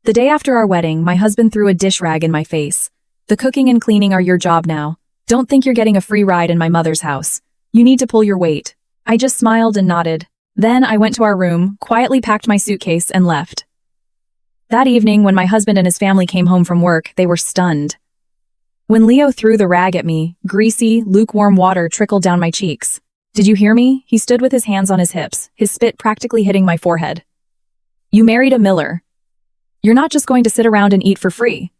The day after our wedding, my husband threw a dish rag in my face. The cooking and cleaning are your job now. Don't think you're getting a free ride in my mother's house. You need to pull your weight. I just smiled and nodded. Then I went to our room, quietly packed my suitcase, and left. That evening, when my husband and his family came home from work, they were stunned. When Leo threw the rag at me, greasy, lukewarm water trickled down my cheeks. Did you hear me? He stood with his hands on his hips, his spit practically hitting my forehead. You married a miller. You're not just going to sit around and eat for free.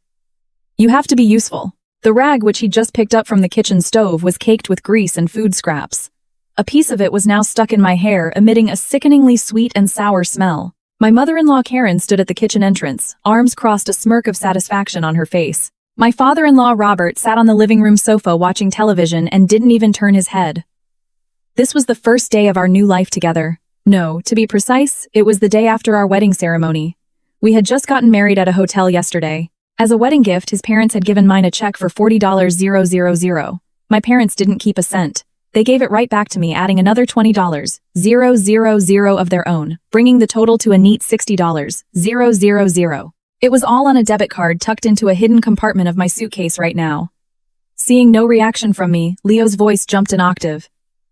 You have to be useful. The rag, which he'd just picked up from the kitchen stove, was caked with grease and food scraps. A piece of it was now stuck in my hair, emitting a sickeningly sweet and sour smell. My mother-in-law Karen stood at the kitchen entrance, arms crossed, a smirk of satisfaction on her face. My father-in-law Robert sat on the living room sofa watching television and didn't even turn his head. This was the first day of our new life together. No, to be precise, it was the day after our wedding ceremony. We had just gotten married at a hotel yesterday. As a wedding gift, his parents had given mine a check for $40,000. My parents didn't keep a cent. They gave it right back to me, adding another $20,000 of their own, bringing the total to a neat $60,000. It was all on a debit card tucked into a hidden compartment of my suitcase right now. Seeing no reaction from me, Leo's voice jumped an octave.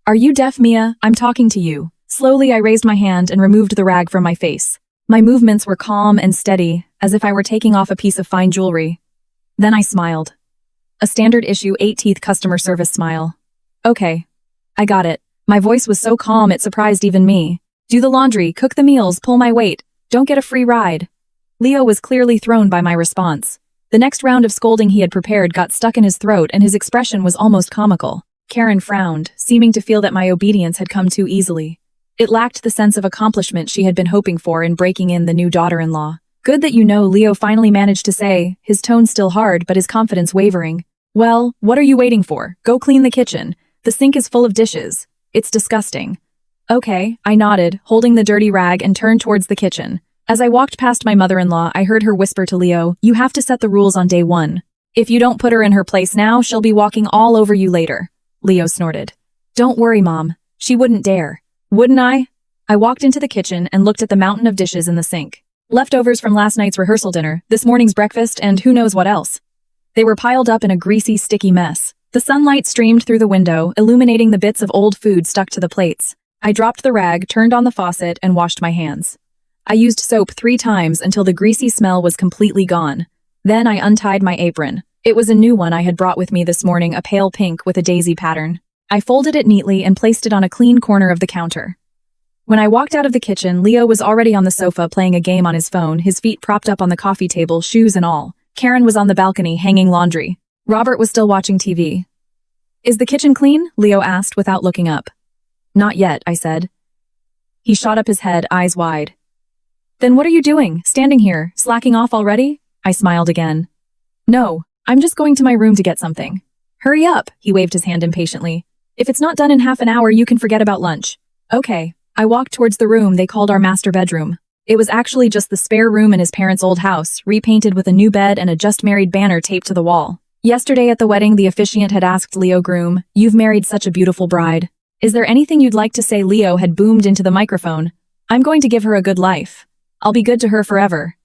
Are you deaf, Mia? I'm talking to you. Slowly, I raised my hand and removed the rag from my face. My movements were calm and steady, as if I were taking off a piece of fine jewelry. Then I smiled. A standard issue 8-teeth customer service smile. Okay. I got it. My voice was so calm it surprised even me. Do the laundry, cook the meals, pull my weight. Don't get a free ride. Leo was clearly thrown by my response. The next round of scolding he had prepared got stuck in his throat and his expression was almost comical. Karen frowned, seeming to feel that my obedience had come too easily. It lacked the sense of accomplishment she had been hoping for in breaking in the new daughter-in-law. Good that you know, Leo finally managed to say, his tone still hard but his confidence wavering. Well, what are you waiting for? Go clean the kitchen. The sink is full of dishes. It's disgusting. Okay, I nodded, holding the dirty rag and turned towards the kitchen. As I walked past my mother-in-law, I heard her whisper to Leo, you have to set the rules on day one. If you don't put her in her place now, she'll be walking all over you later. Leo snorted. Don't worry, Mom. She wouldn't dare. Wouldn't I? I walked into the kitchen and looked at the mountain of dishes in the sink. Leftovers from last night's rehearsal dinner, this morning's breakfast, and who knows what else. They were piled up in a greasy, sticky mess. The sunlight streamed through the window, illuminating the bits of old food stuck to the plates. I dropped the rag, turned on the faucet, and washed my hands. I used soap 3 times until the greasy smell was completely gone. Then I untied my apron. It was a new one I had brought with me this morning, a pale pink with a daisy pattern. I folded it neatly and placed it on a clean corner of the counter. When I walked out of the kitchen, Leo was already on the sofa playing a game on his phone, his feet propped up on the coffee table, shoes and all. Karen was on the balcony hanging laundry. Robert was still watching TV. Is the kitchen clean? Leo asked without looking up. Not yet, I said. He shot up his head, eyes wide. Then what are you doing, standing here, slacking off already? I smiled again. No, I'm just going to my room to get something. Hurry up, he waved his hand impatiently. If it's not done in half an hour, you can forget about lunch. Okay. I walked towards the room they called our master bedroom. It was actually just the spare room in his parents' old house, repainted with a new bed and a just married banner taped to the wall. Yesterday at the wedding, the officiant had asked Leo groom, "You've married such a beautiful bride. Is there anything you'd like to say?" Leo had boomed into the microphone. "I'm going to give her a good life. I'll be good to her forever."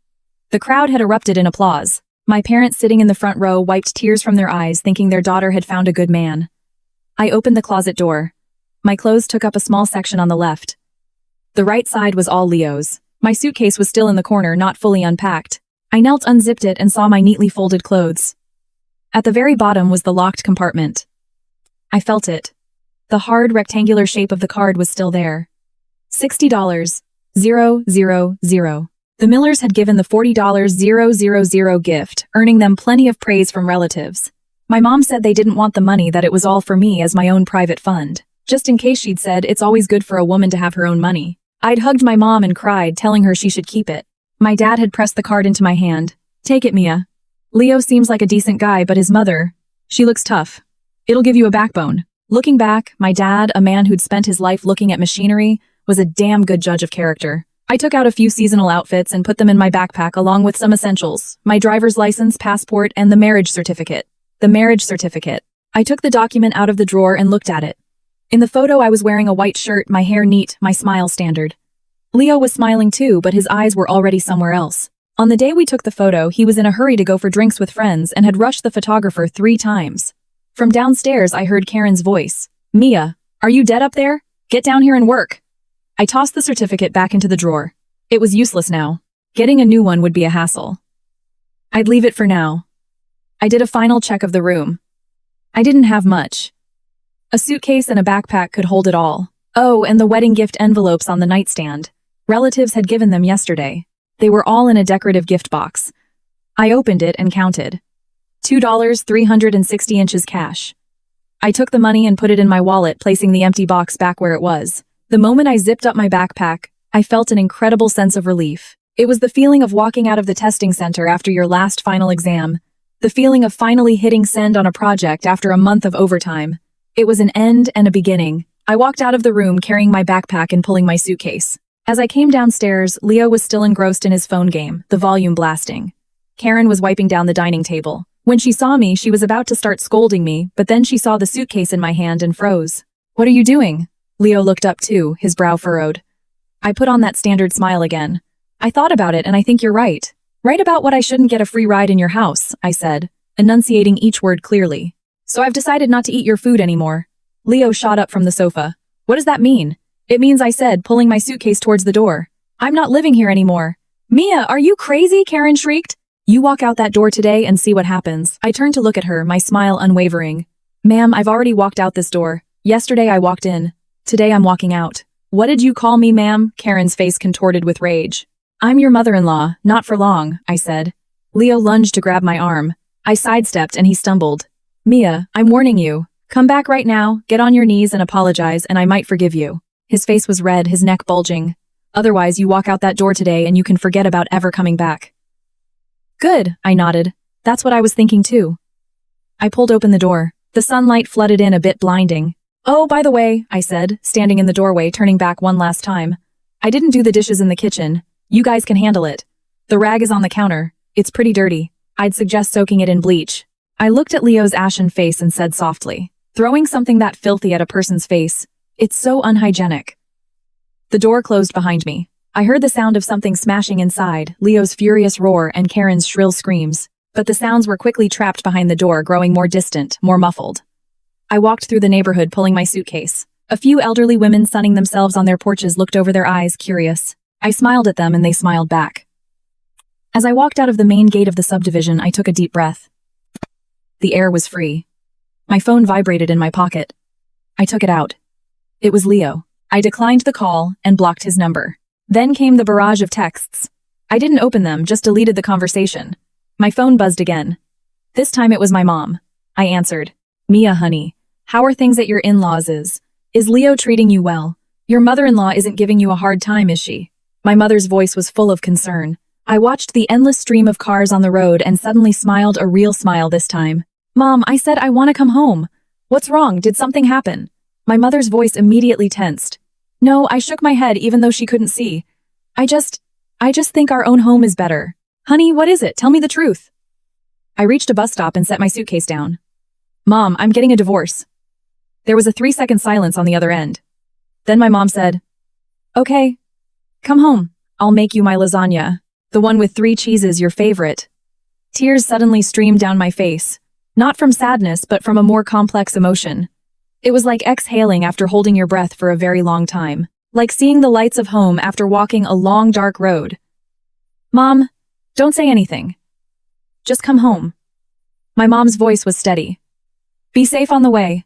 The crowd had erupted in applause. My parents sitting in the front row wiped tears from their eyes, thinking their daughter had found a good man. I opened the closet door. My clothes took up a small section on the left. The right side was all Leo's. My suitcase was still in the corner, not fully unpacked. I knelt, unzipped it, and saw my neatly folded clothes. At the very bottom was the locked compartment. I felt it. The hard, rectangular shape of the card was still there. $60. 000. The Millers had given the $40,000 gift, earning them plenty of praise from relatives. My mom said they didn't want the money, that it was all for me as my own private fund. Just in case, she'd said, it's always good for a woman to have her own money. I'd hugged my mom and cried, telling her she should keep it. My dad had pressed the card into my hand. Take it, Mia. Leo seems like a decent guy, but his mother, she looks tough. It'll give you a backbone. Looking back, my dad, a man who'd spent his life looking at machinery, was a damn good judge of character. I took out a few seasonal outfits and put them in my backpack along with some essentials, my driver's license, passport, and the marriage certificate. The marriage certificate. I took the document out of the drawer and looked at it. In the photo, I was wearing a white shirt, my hair neat, my smile standard. Leo was smiling too, but his eyes were already somewhere else. On the day we took the photo, he was in a hurry to go for drinks with friends and had rushed the photographer 3 times. From downstairs, I heard Karen's voice. Mia, are you dead up there? Get down here and work. I tossed the certificate back into the drawer. It was useless now. Getting a new one would be a hassle. I'd leave it for now. I did a final check of the room. I didn't have much. A suitcase and a backpack could hold it all. Oh, and the wedding gift envelopes on the nightstand. Relatives had given them yesterday. They were all in a decorative gift box. I opened it and counted. $2 360 inches cash. I took the money and put it in my wallet, placing the empty box back where it was. The moment I zipped up my backpack, I felt an incredible sense of relief. It was the feeling of walking out of the testing center after your last final exam. The feeling of finally hitting send on a project after a month of overtime. It was an end and a beginning. I walked out of the room carrying my backpack and pulling my suitcase. As I came downstairs, Leo was still engrossed in his phone game, the volume blasting. Karen was wiping down the dining table. When she saw me, she was about to start scolding me, but then she saw the suitcase in my hand and froze. What are you doing? Leo looked up too, his brow furrowed. I put on that standard smile again. I thought about it and I think you're right. Right about what I shouldn't get a free ride in your house, I said, enunciating each word clearly. So I've decided not to eat your food anymore. Leo shot up from the sofa. What does that mean? It means I said, pulling my suitcase towards the door. I'm not living here anymore. Mia, are you crazy? Karen shrieked. You walk out that door today and see what happens. I turned to look at her, my smile unwavering. Ma'am, I've already walked out this door. Yesterday I walked in. Today I'm walking out. What did you call me, ma'am? Karen's face contorted with rage. I'm your mother-in-law, not for long, I said. Leo lunged to grab my arm. I sidestepped and he stumbled. Mia, I'm warning you. Come back right now, get on your knees and apologize and I might forgive you. His face was red, his neck bulging. Otherwise, you walk out that door today and you can forget about ever coming back. Good, I nodded. That's what I was thinking too. I pulled open the door. The sunlight flooded in a bit blinding. Oh, by the way, I said, standing in the doorway, turning back one last time. I didn't do the dishes in the kitchen. You guys can handle it. The rag is on the counter. It's pretty dirty. I'd suggest soaking it in bleach. I looked at Leo's ashen face and said softly, throwing something that filthy at a person's face. It's so unhygienic. The door closed behind me. I heard the sound of something smashing inside, Leo's furious roar and Karen's shrill screams. But the sounds were quickly trapped behind the door, growing more distant, more muffled. I walked through the neighborhood pulling my suitcase. A few elderly women sunning themselves on their porches looked over their eyes, curious. I smiled at them and they smiled back. As I walked out of the main gate of the subdivision, I took a deep breath. The air was free. My phone vibrated in my pocket. I took it out. It was Leo. I declined the call and blocked his number. Then came the barrage of texts. I didn't open them, just deleted the conversation. My phone buzzed again. This time it was my mom. I answered. Mia, honey, how are things at your in-laws'? Is Leo treating you well? Your mother-in-law isn't giving you a hard time, is she? My mother's voice was full of concern. I watched the endless stream of cars on the road and suddenly smiled, a real smile this time. Mom, I said I want to come home. What's wrong? Did something happen? My mother's voice immediately tensed. No, I shook my head even though she couldn't see. I just think our own home is better. Honey, what is it? Tell me the truth. I reached a bus stop and set my suitcase down. Mom, I'm getting a divorce. There was a 3-second silence on the other end. Then my mom said, Okay. Come home. I'll make you my lasagna. The one with 3 cheeses, your favorite. Tears suddenly streamed down my face. Not from sadness, but from a more complex emotion. It was like exhaling after holding your breath for a very long time. Like seeing the lights of home after walking a long, dark road. Mom, don't say anything. Just come home. My mom's voice was steady. Be safe on the way.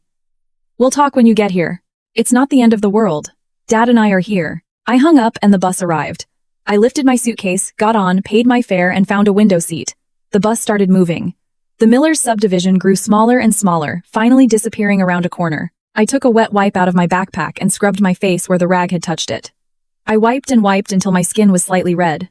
We'll talk when you get here. It's not the end of the world. Dad and I are here. I hung up and the bus arrived. I lifted my suitcase, got on, paid my fare, and found a window seat. The bus started moving. The Millers subdivision grew smaller and smaller, finally disappearing around a corner. I took a wet wipe out of my backpack and scrubbed my face where the rag had touched it. I wiped and wiped until my skin was slightly red.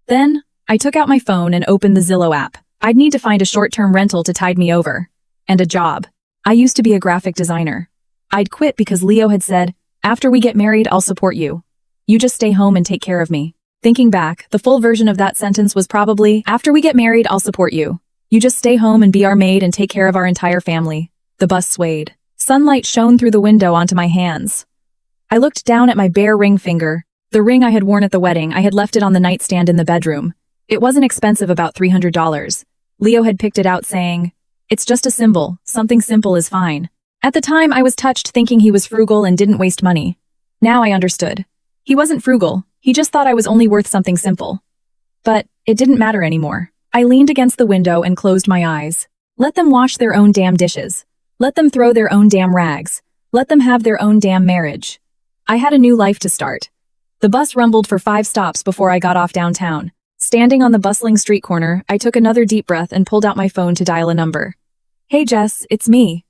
Then, I took out my phone and opened the Zillow app. I'd need to find a short-term rental to tide me over. And a job. I used to be a graphic designer. I'd quit because Leo had said, after we get married, I'll support you. You just stay home and take care of me. Thinking back, the full version of that sentence was probably, after we get married, I'll support you. You just stay home and be our maid and take care of our entire family. The bus swayed. Sunlight shone through the window onto my hands. I looked down at my bare ring finger. The ring I had worn at the wedding, I had left it on the nightstand in the bedroom. It wasn't expensive, about $300. Leo had picked it out saying, "It's just a symbol, something simple is fine." At the time I was touched, thinking he was frugal and didn't waste money. Now I understood. He wasn't frugal, he just thought I was only worth something simple. But it didn't matter anymore. I leaned against the window and closed my eyes. Let them wash their own damn dishes. Let them throw their own damn rags. Let them have their own damn marriage. I had a new life to start. The bus rumbled for 5 stops before I got off downtown. Standing on the bustling street corner, I took another deep breath and pulled out my phone to dial a number. "Hey Jess, it's me."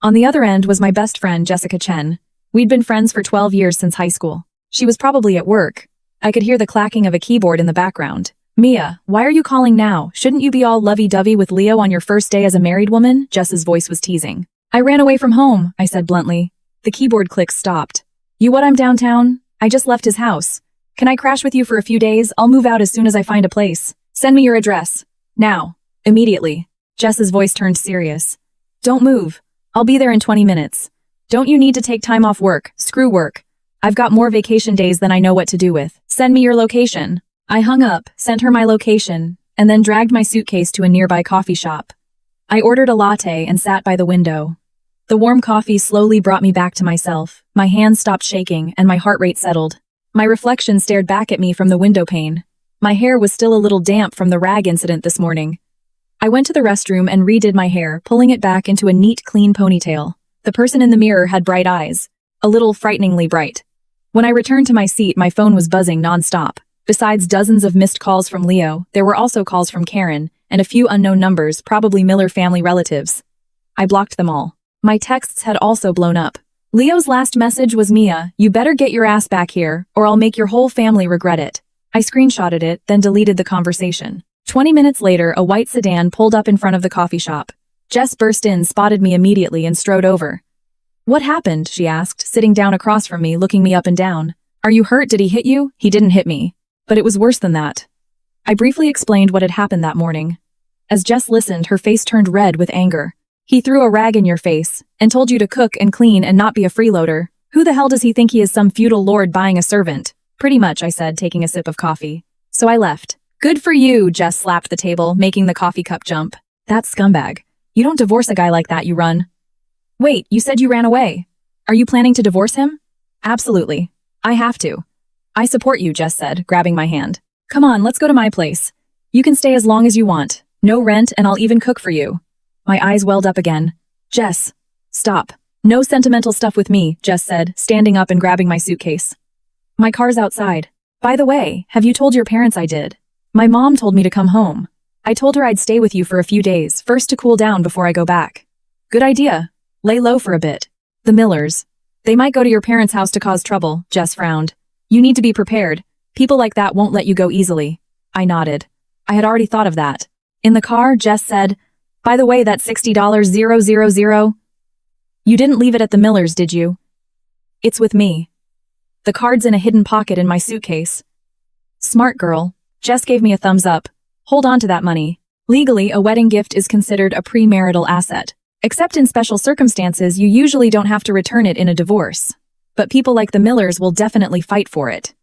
On the other end was my best friend, Jessica Chen. We'd been friends for 12 years since high school. She was probably at work. I could hear the clacking of a keyboard in the background. "Mia, why are you calling now? Shouldn't you be all lovey-dovey with Leo on your first day as a married woman?" Jess's voice was teasing. "I ran away from home," I said bluntly. The keyboard click stopped. "You what, I'm downtown? I just left his house. Can I crash with you for a few days? I'll move out as soon as I find a place. Send me your address. Now. Immediately." Jess's voice turned serious. "Don't move. I'll be there in 20 minutes. Don't you need to take time off work? Screw work. I've got more vacation days than I know what to do with. Send me your location." I hung up, sent her my location, and then dragged my suitcase to a nearby coffee shop. I ordered a latte and sat by the window. The warm coffee slowly brought me back to myself. My hands stopped shaking and my heart rate settled. My reflection stared back at me from the window pane. My hair was still a little damp from the rag incident this morning. I went to the restroom and redid my hair, pulling it back into a neat, clean ponytail. The person in the mirror had bright eyes. A little frighteningly bright. When I returned to my seat, my phone was buzzing nonstop. Besides dozens of missed calls from Leo, there were also calls from Karen, and a few unknown numbers, probably Miller family relatives. I blocked them all. My texts had also blown up. Leo's last message was, "Mia, you better get your ass back here, or I'll make your whole family regret it." I screenshotted it, then deleted the conversation. 20 minutes later, a white sedan pulled up in front of the coffee shop. Jess burst in, spotted me immediately, and strode over. "What happened?" she asked, sitting down across from me, looking me up and down. "Are you hurt? Did he hit you?" "He didn't hit me. But it was worse than that." I briefly explained what had happened that morning. As Jess listened, her face turned red with anger. "He threw a rag in your face, and told you to cook and clean and not be a freeloader. Who the hell does he think he is, some feudal lord buying a servant?" "Pretty much," I said, taking a sip of coffee. "So I left." "Good for you," Jess slapped the table, making the coffee cup jump. "That scumbag. You don't divorce a guy like that, you run." "Wait, you said you ran away. Are you planning to divorce him?" "Absolutely. I have to." "I support you," Jess said, grabbing my hand. "Come on, let's go to my place. You can stay as long as you want. No rent, and I'll even cook for you." My eyes welled up again. "Jess, stop. No sentimental stuff with me," Jess said, standing up and grabbing my suitcase. "My car's outside. By the way, have you told your parents I did? My mom told me to come home. I told her I'd stay with you for a few days, first to cool down before I go back." "Good idea. Lay low for a bit." "The Millers. They might go to your parents' house to cause trouble," Jess frowned. "You need to be prepared. People like that won't let you go easily." I nodded. I had already thought of that. In the car, Jess said, "By the way, that $60,000. You didn't leave it at the Millers, did you?" "It's with me. The card's in a hidden pocket in my suitcase." "Smart girl." Jess gave me a thumbs up. "Hold on to that money. Legally, a wedding gift is considered a premarital asset. Except in special circumstances, you usually don't have to return it in a divorce. But people like the Millers will definitely fight for it."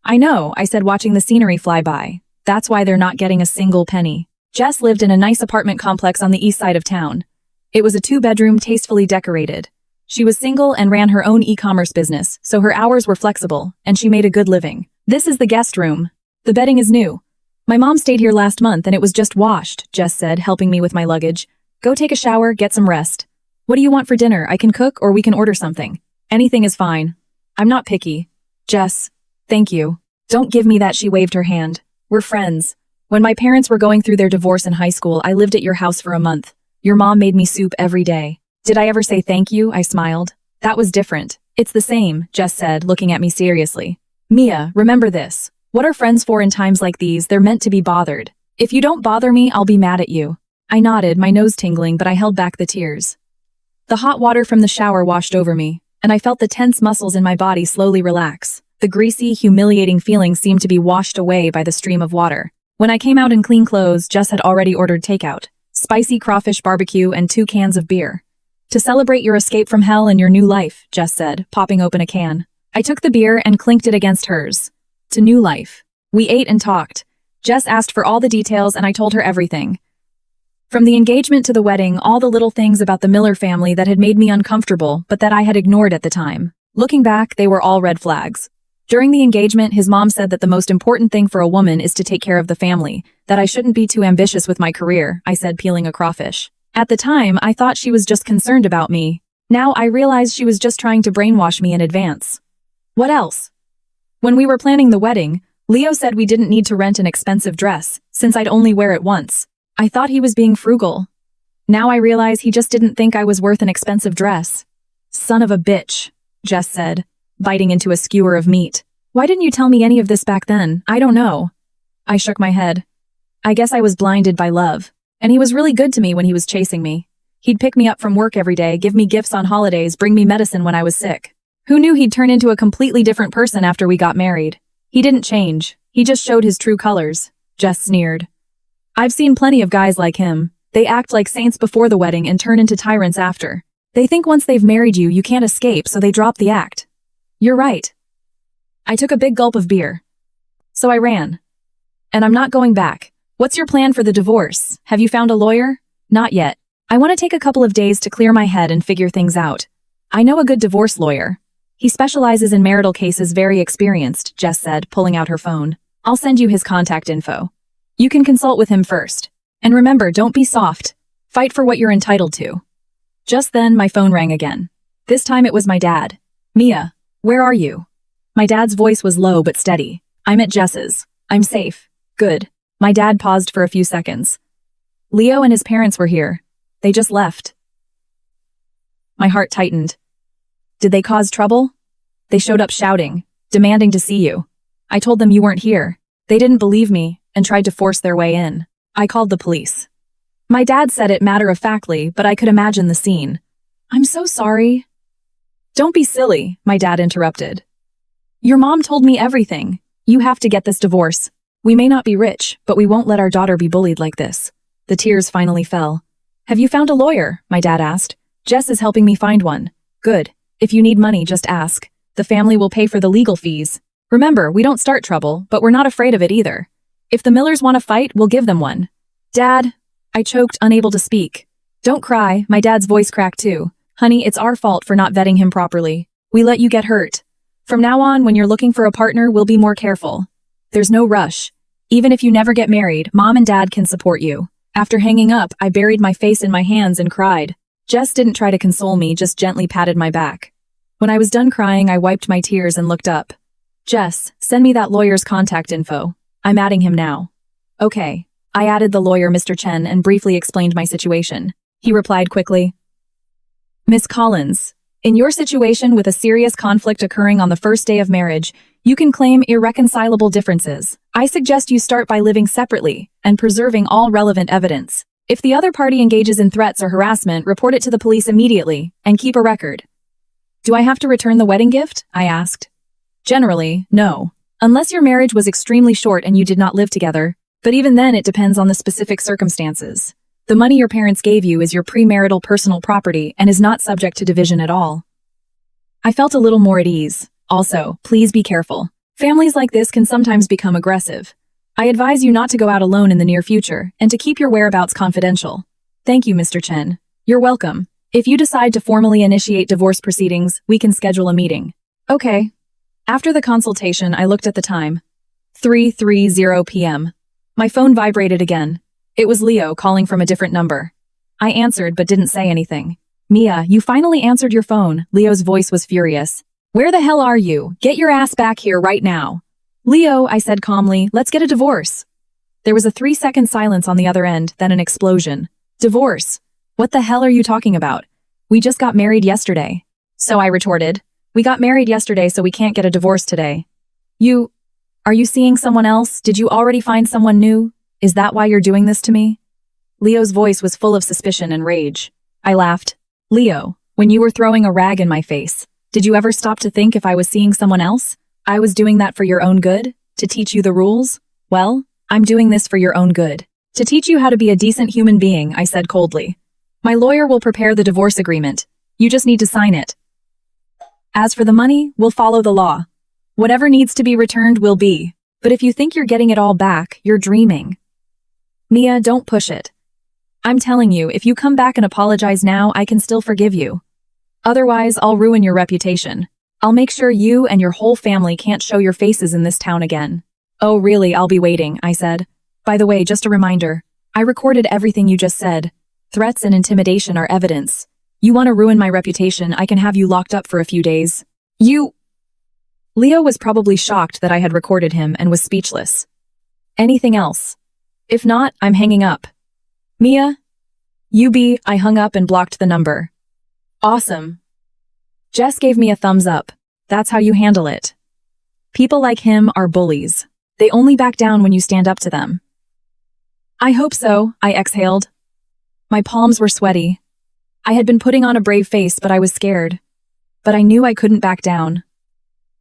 "I know," I said, watching the scenery fly by. "That's why they're not getting a single penny." Jess lived in a nice apartment complex on the east side of town. It was a 2-bedroom, tastefully decorated. She was single and ran her own e-commerce business, so her hours were flexible, and she made a good living. "This is the guest room. The bedding is new. My mom stayed here last month and it was just washed," Jess said, helping me with my luggage. "Go take a shower, get some rest. What do you want for dinner? I can cook or we can order something." "Anything is fine. I'm not picky." "Jess, thank you." "Don't give me that," she waved her hand. "We're friends. When my parents were going through their divorce in high school, I lived at your house for a month. Your mom made me soup every day." "Did I ever say thank you?" I smiled. "That was different." "It's the same," Jess said, looking at me seriously. "Mia, remember this. What are friends for in times like these? They're meant to be bothered. If you don't bother me, I'll be mad at you." I nodded, my nose tingling, but I held back the tears. The hot water from the shower washed over me, and I felt the tense muscles in my body slowly relax. The greasy, humiliating feeling seemed to be washed away by the stream of water. When I came out in clean clothes, Jess had already ordered takeout, spicy crawfish barbecue and 2 cans of beer. "To celebrate your escape from hell and your new life," Jess said, popping open a can. I took the beer and clinked it against hers. "To new life." We ate and talked. Jess asked for all the details and I told her everything. From the engagement to the wedding, all the little things about the Miller family that had made me uncomfortable but that I had ignored at the time. Looking back, they were all red flags. During the engagement, his mom said that the most important thing for a woman is to take care of the family, that I shouldn't be too ambitious with my career, I said, peeling a crawfish. At the time, I thought she was just concerned about me. Now I realize she was just trying to brainwash me in advance. What else? When we were planning the wedding, Leo said we didn't need to rent an expensive dress, since I'd only wear it once. I thought he was being frugal. Now I realize he just didn't think I was worth an expensive dress. Son of a bitch, Jess said, biting into a skewer of meat. Why didn't you tell me any of this back then? I don't know. I shook my head. I guess I was blinded by love. And he was really good to me when he was chasing me. He'd pick me up from work every day, give me gifts on holidays, bring me medicine when I was sick. Who knew he'd turn into a completely different person after we got married? He didn't change. He just showed his true colors, Jess sneered. I've seen plenty of guys like him. They act like saints before the wedding and turn into tyrants after. They think once they've married you, you can't escape, so they drop the act. You're right. I took a big gulp of beer. So I ran. And I'm not going back. What's your plan for the divorce? Have you found a lawyer? Not yet. I want to take a couple of days to clear my head and figure things out. I know a good divorce lawyer. He specializes in marital cases, very experienced, Jess said, pulling out her phone. I'll send you his contact info. You can consult with him first. And remember, don't be soft. Fight for what you're entitled to. Just then, my phone rang again. This time it was my dad. Mia, where are you? My dad's voice was low but steady. I'm at Jess's. I'm safe. Good. My dad paused for a few seconds. Leo and his parents were here. They just left. My heart tightened. Did they cause trouble? They showed up shouting, demanding to see you. I told them you weren't here. They didn't believe me and tried to force their way in. I called the police. My dad said it matter-of-factly, but I could imagine the scene. I'm so sorry. Don't be silly, my dad interrupted. Your mom told me everything. You have to get this divorce. We may not be rich, but we won't let our daughter be bullied like this. The tears finally fell. Have you found a lawyer? My dad asked. Jess is helping me find one. Good. If you need money, just ask. The family will pay for the legal fees. Remember, we don't start trouble, but we're not afraid of it either. If the Millers want to fight, we'll give them one. Dad, I choked, unable to speak. Don't cry, my dad's voice cracked too. Honey, it's our fault for not vetting him properly. We let you get hurt. From now on, when you're looking for a partner, we'll be more careful. There's no rush. Even if you never get married, Mom and Dad can support you. After hanging up, I buried my face in my hands and cried. Jess didn't try to console me, just gently patted my back. When I was done crying, I wiped my tears and looked up. Jess, send me that lawyer's contact info. I'm adding him now. Okay. I added the lawyer, Mr. Chen, and briefly explained my situation. He replied quickly. Miss Collins, in your situation with a serious conflict occurring on the first day of marriage, you can claim irreconcilable differences. I suggest you start by living separately and preserving all relevant evidence. If the other party engages in threats or harassment, report it to the police immediately and keep a record. Do I have to return the wedding gift? I asked. Generally, no. Unless your marriage was extremely short and you did not live together. But even then, it depends on the specific circumstances. The money your parents gave you is your premarital personal property and is not subject to division at all. I felt a little more at ease. Also, please be careful. Families like this can sometimes become aggressive. I advise you not to go out alone in the near future and to keep your whereabouts confidential. Thank you, Mr. Chen. You're welcome. If you decide to formally initiate divorce proceedings, we can schedule a meeting. Okay. After the consultation, I looked at the time. 3:30 p.m. My phone vibrated again. It was Leo calling from a different number. I answered but didn't say anything. Mia, you finally answered your phone. Leo's voice was furious. Where the hell are you? Get your ass back here right now. Leo, I said calmly, let's get a divorce. There was a 3-second silence on the other end, then an explosion. Divorce? What the hell are you talking about? We just got married yesterday. So I retorted. We got married yesterday, so we can't get a divorce today. Are you seeing someone else? Did you already find someone new? Is that why you're doing this to me? Leo's voice was full of suspicion and rage. I laughed. Leo, when you were throwing a rag in my face, did you ever stop to think if I was seeing someone else? I was doing that for your own good? To teach you the rules? Well, I'm doing this for your own good. To teach you how to be a decent human being, I said coldly. My lawyer will prepare the divorce agreement. You just need to sign it. As for the money, we'll follow the law. Whatever needs to be returned will be. But if you think you're getting it all back, you're dreaming. Mia, don't push it. I'm telling you, if you come back and apologize now, I can still forgive you. Otherwise, I'll ruin your reputation. I'll make sure you and your whole family can't show your faces in this town again. Oh really, I'll be waiting, I said. By the way, just a reminder. I recorded everything you just said. Threats and intimidation are evidence. You want to ruin my reputation, I can have you locked up for a few days. You... Leo was probably shocked that I had recorded him and was speechless. Anything else? If not, I'm hanging up. Mia? I hung up and blocked the number. Awesome. Jess gave me a thumbs up. That's how you handle it. People like him are bullies. They only back down when you stand up to them. I hope so, I exhaled. My palms were sweaty. I had been putting on a brave face, but I was scared. But I knew I couldn't back down.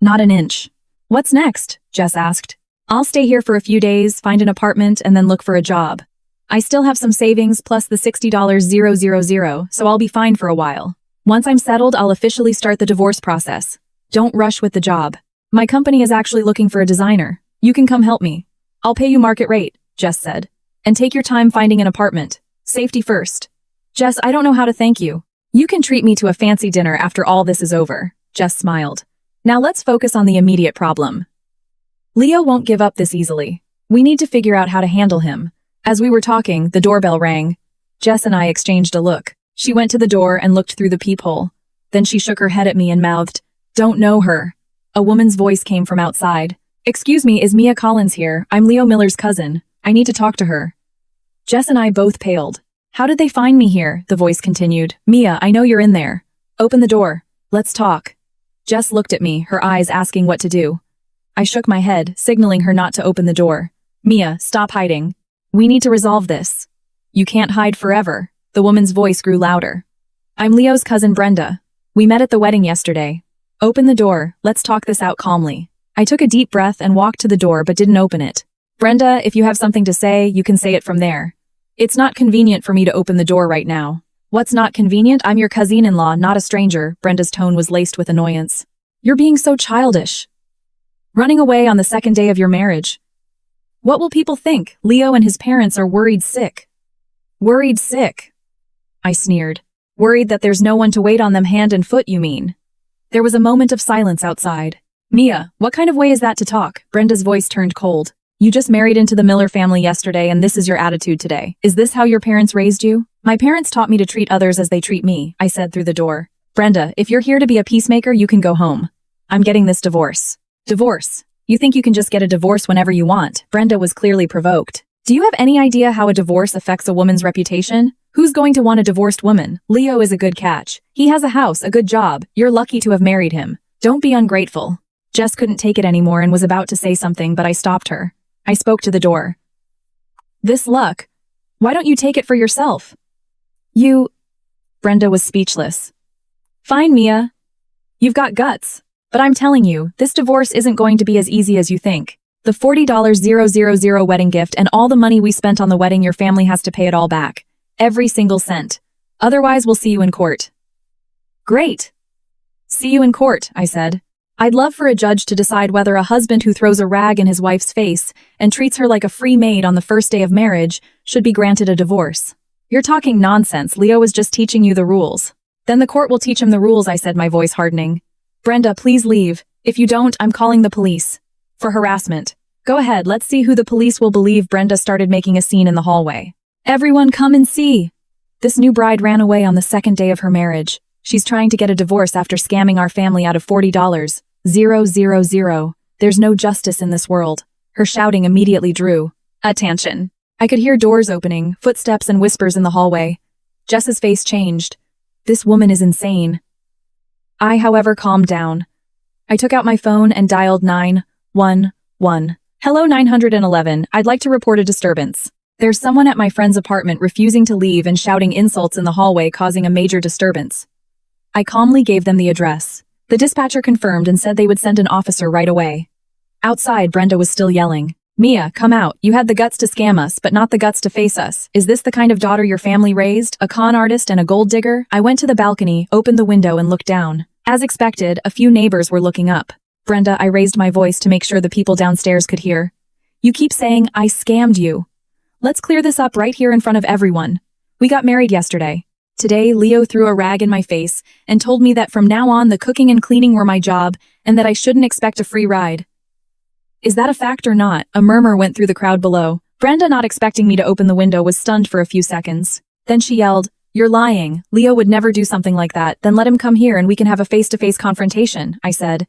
Not an inch. What's next? Jess asked. I'll stay here for a few days, find an apartment, and then look for a job. I still have some savings plus the $60,000, so I'll be fine for a while. Once I'm settled, I'll officially start the divorce process. Don't rush with the job. My company is actually looking for a designer. You can come help me. I'll pay you market rate, Jess said. And take your time finding an apartment. Safety first. Jess, I don't know how to thank you. You can treat me to a fancy dinner after all this is over, Jess smiled. Now let's focus on the immediate problem. Leo won't give up this easily. We need to figure out how to handle him. As we were talking, the doorbell rang. Jess and I exchanged a look. She went to the door and looked through the peephole. Then she shook her head at me and mouthed, "Don't know her." A woman's voice came from outside. "Excuse me, is Mia Collins here? I'm Leo Miller's cousin. I need to talk to her." Jess and I both paled. "How did they find me here?" the voice continued. "Mia, I know you're in there. Open the door. Let's talk." Jess looked at me, her eyes asking what to do. I shook my head, signaling her not to open the door. "Mia, stop hiding. We need to resolve this." "You can't hide forever." The woman's voice grew louder. "I'm Leo's cousin Brenda. We met at the wedding yesterday. Open the door, let's talk this out calmly." I took a deep breath and walked to the door but didn't open it. "Brenda, if you have something to say, you can say it from there. It's not convenient for me to open the door right now." "What's not convenient? I'm your cousin-in-law, not a stranger." Brenda's tone was laced with annoyance. "You're being so childish. Running away on the second day of your marriage. What will people think? Leo and his parents are worried sick." "Worried sick?" I sneered. "Worried that there's no one to wait on them hand and foot, you mean?" There was a moment of silence outside. "Mia, what kind of way is that to talk?" Brenda's voice turned cold. "You just married into the Miller family yesterday and this is your attitude today. Is this how your parents raised you?" "My parents taught me to treat others as they treat me," I said through the door. "Brenda, if you're here to be a peacemaker, you can go home. I'm getting this divorce." "Divorce? You think you can just get a divorce whenever you want?" Brenda was clearly provoked. "Do you have any idea how a divorce affects a woman's reputation? Who's going to want a divorced woman? Leo is a good catch. He has a house, a good job. You're lucky to have married him. Don't be ungrateful." Jess couldn't take it anymore and was about to say something, but I stopped her. I spoke to the door. "This luck. Why don't you take it for yourself?" Brenda was speechless. "Fine, Mia. You've got guts. But I'm telling you, this divorce isn't going to be as easy as you think. The $40,000 wedding gift and all the money we spent on the wedding, your family has to pay it all back. Every single cent. Otherwise, we'll see you in court." "Great. See you in court," I said. "I'd love for a judge to decide whether a husband who throws a rag in his wife's face and treats her like a free maid on the first day of marriage should be granted a divorce." "You're talking nonsense. Leo is just teaching you the rules." "Then the court will teach him the rules," I said, my voice hardening. "Brenda, please leave. If you don't, I'm calling the police. For harassment." "Go ahead, let's see who the police will believe." Brenda started making a scene in the hallway. "Everyone come and see. This new bride ran away on the second day of her marriage. She's trying to get a divorce after scamming our family out of $40,000. There's no justice in this world." Her shouting immediately drew attention. I could hear doors opening, footsteps and whispers in the hallway. Jess's face changed. This woman is insane. I, however, calmed down. I took out my phone and dialed 911. "Hello 911, I'd like to report a disturbance. There's someone at my friend's apartment refusing to leave and shouting insults in the hallway, causing a major disturbance." I calmly gave them the address. The dispatcher confirmed and said they would send an officer right away. Outside, Brenda was still yelling. "Mia, come out. You had the guts to scam us, but not the guts to face us. Is this the kind of daughter your family raised? A con artist and a gold digger?" I went to the balcony, opened the window and looked down. As expected, a few neighbors were looking up. Brenda, I raised my voice to make sure the people downstairs could hear. You keep saying I scammed you. Let's clear this up right here in front of everyone. We got married yesterday. Today, Leo threw a rag in my face and told me that from now on the cooking and cleaning were my job and that I shouldn't expect a free ride. Is that a fact or not? A murmur went through the crowd below. Brenda, not expecting me to open the window, was stunned for a few seconds. Then she yelled, "You're lying. Leo would never do something like that. Then let him come here and we can have a face-to-face confrontation," I said.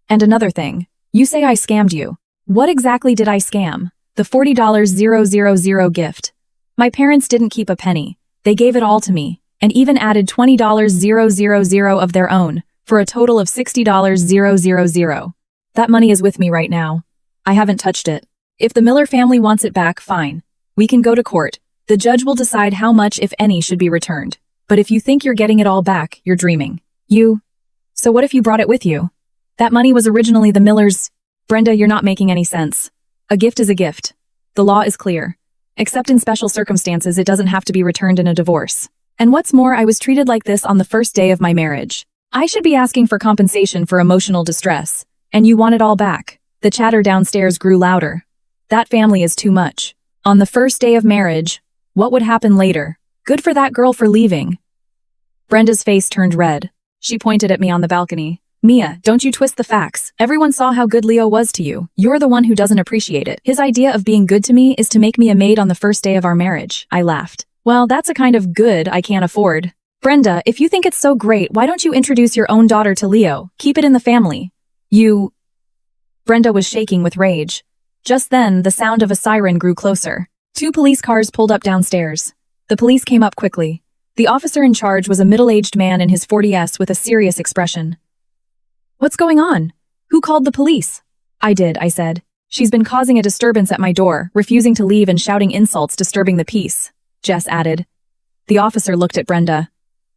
And another thing. You say I scammed you. What exactly did I scam? The $40,000 gift. My parents didn't keep a penny. They gave it all to me, and even added $20,000 of their own, for a total of $60,000. That money is with me right now. I haven't touched it. If the Miller family wants it back, fine. We can go to court. The judge will decide how much, if any, should be returned. But if you think you're getting it all back, you're dreaming. So what if you brought it with you? That money was originally the Millers'. Brenda, you're not making any sense. A gift is a gift. The law is clear. Except in special circumstances, it doesn't have to be returned in a divorce. And what's more, I was treated like this on the first day of my marriage. I should be asking for compensation for emotional distress. And you want it all back. The chatter downstairs grew louder. That family is too much. On the first day of marriage, what would happen later? Good for that girl for leaving. Brenda's face turned red. She pointed at me on the balcony. Mia, don't you twist the facts. Everyone saw how good Leo was to you. You're the one who doesn't appreciate it. His idea of being good to me is to make me a maid on the first day of our marriage. I laughed. Well, that's a kind of good I can't afford. Brenda, if you think it's so great, why don't you introduce your own daughter to Leo? Keep it in the family. Brenda was shaking with rage. Just then, the sound of a siren grew closer. 2 police cars pulled up downstairs. The police came up quickly. The officer in charge was a middle-aged man in his 40s with a serious expression. What's going on? Who called the police? I did, I said. She's been causing a disturbance at my door, refusing to leave and shouting insults, disturbing the peace, Jess added. The officer looked at Brenda.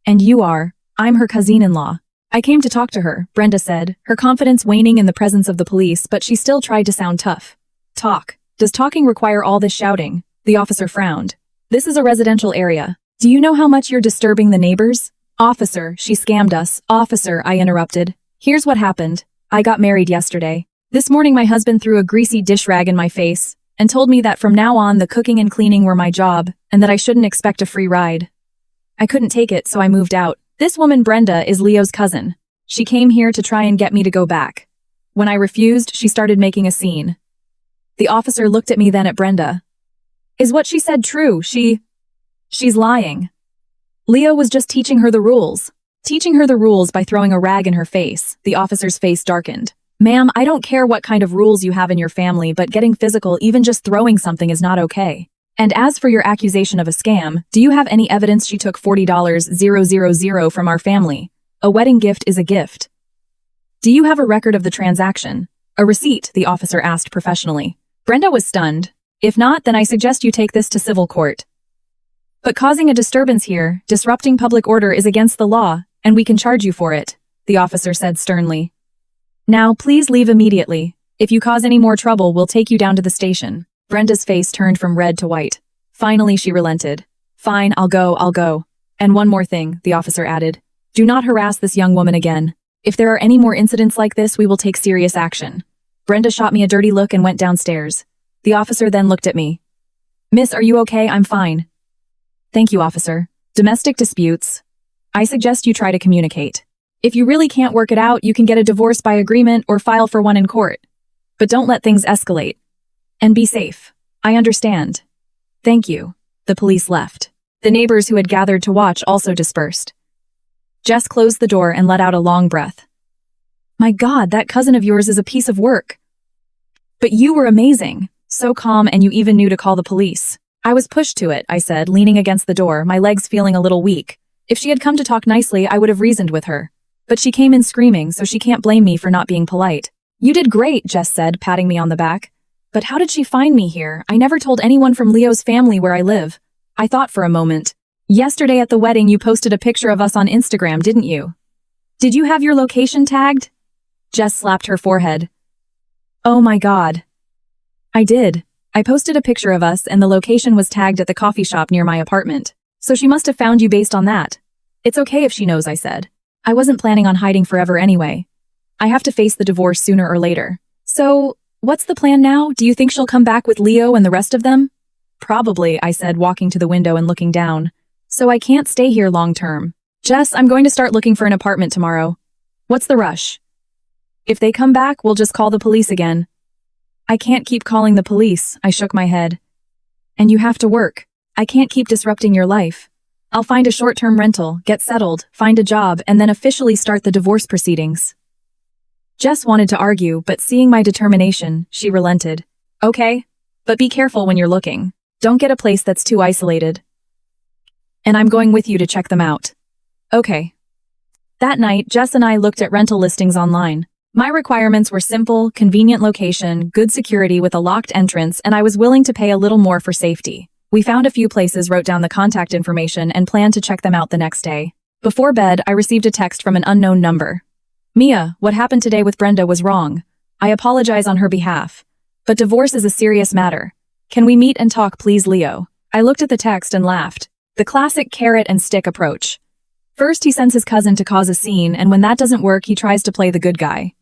And you are? I'm her cousin-in-law. I came to talk to her, Brenda said, her confidence waning in the presence of the police, but she still tried to sound tough. Talk. Does talking require all this shouting? The officer frowned. This is a residential area. Do you know how much you're disturbing the neighbors? Officer, she scammed us. Officer, I interrupted. Here's what happened. I got married yesterday. This morning my husband threw a greasy dish rag in my face and told me that from now on the cooking and cleaning were my job and that I shouldn't expect a free ride. I couldn't take it, so I moved out. This woman Brenda is Leo's cousin. She came here to try and get me to go back. When I refused, she started making a scene. The officer looked at me, then at Brenda. Is what she said true? She's lying. Leo was just teaching her the rules. Teaching her the rules by throwing a rag in her face. The officer's face darkened. Ma'am, I don't care what kind of rules you have in your family, but getting physical, even just throwing something, is not okay. And as for your accusation of a scam, do you have any evidence she took $40,000 from our family? A wedding gift is a gift. Do you have a record of the transaction? A receipt, the officer asked professionally. Brenda was stunned. If not, then I suggest you take this to civil court. But causing a disturbance here, disrupting public order, is against the law, and we can charge you for it, the officer said sternly. Now, please leave immediately. If you cause any more trouble, we'll take you down to the station. Brenda's face turned from red to white. Finally, she relented. Fine, I'll go. And one more thing, the officer added. Do not harass this young woman again. If there are any more incidents like this, we will take serious action. Brenda shot me a dirty look and went downstairs. The officer then looked at me. Miss, are you okay? I'm fine. Thank you, officer. Domestic disputes. I suggest you try to communicate. If you really can't work it out, you can get a divorce by agreement or file for one in court. But don't let things escalate. And be safe. I understand. Thank you. The police left. The neighbors who had gathered to watch also dispersed. Jess closed the door and let out a long breath. My God, that cousin of yours is a piece of work. But you were amazing. So calm, and you even knew to call the police. I was pushed to it, I said, leaning against the door, my legs feeling a little weak. If she had come to talk nicely, I would have reasoned with her. But she came in screaming, so she can't blame me for not being polite. You did great, Jess said, patting me on the back. But how did she find me here? I never told anyone from Leo's family where I live. I thought for a moment. Yesterday at the wedding, you posted a picture of us on Instagram, didn't you? Did you have your location tagged? Jess slapped her forehead. Oh my God. I did. I posted a picture of us and the location was tagged at the coffee shop near my apartment. So she must have found you based on that. It's okay if she knows, I said. I wasn't planning on hiding forever anyway. I have to face the divorce sooner or later. So, what's the plan now? Do you think she'll come back with Leo and the rest of them? Probably, I said, walking to the window and looking down. So I can't stay here long term. Jess, I'm going to start looking for an apartment tomorrow. What's the rush? If they come back, we'll just call the police again. I can't keep calling the police, I shook my head. And you have to work. I can't keep disrupting your life. I'll find a short-term rental, get settled, find a job, and then officially start the divorce proceedings. Jess wanted to argue, but seeing my determination, she relented. Okay, but be careful when you're looking. Don't get a place that's too isolated. And I'm going with you to check them out. Okay. That night, Jess and I looked at rental listings online. My requirements were simple, convenient location, good security with a locked entrance, and I was willing to pay a little more for safety. We found a few places, wrote down the contact information, and planned to check them out the next day. Before bed, I received a text from an unknown number. Mia, what happened today with Brenda was wrong. I apologize on her behalf. But divorce is a serious matter. Can we meet and talk, please, Leo? I looked at the text and laughed. The classic carrot and stick approach. First, he sends his cousin to cause a scene, and when that doesn't work, he tries to play the good guy.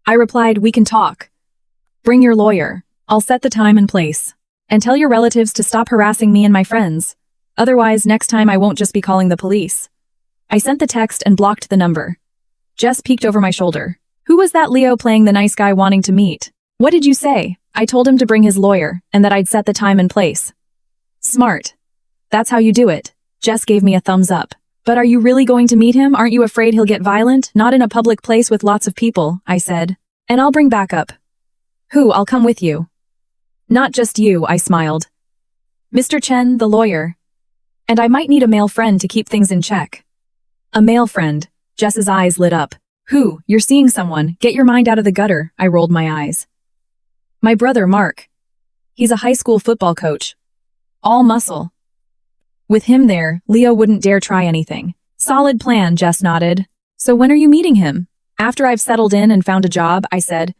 I replied, we can talk. Bring your lawyer. I'll set the time and place. And tell your relatives to stop harassing me and my friends. Otherwise, next time I won't just be calling the police. I sent the text and blocked the number. Jess peeked over my shoulder. Who was that Leo playing the nice guy wanting to meet? What did you say? I told him to bring his lawyer, and that I'd set the time and place. Smart. That's how you do it. Jess gave me a thumbs up. But are you really going to meet him? Aren't you afraid he'll get violent? Not in a public place with lots of people, I said. And I'll bring backup. Who? I'll come with you. Not just you, I smiled. Mr. Chen, the lawyer. And I might need a male friend to keep things in check. A male friend. Jess's eyes lit up. Who? You're seeing someone. Get your mind out of the gutter, I rolled my eyes. My brother, Mark. He's a high school football coach. All muscle. With him there, Leo wouldn't dare try anything. Solid plan, Jess nodded. So when are you meeting him? After I've settled in and found a job, I said.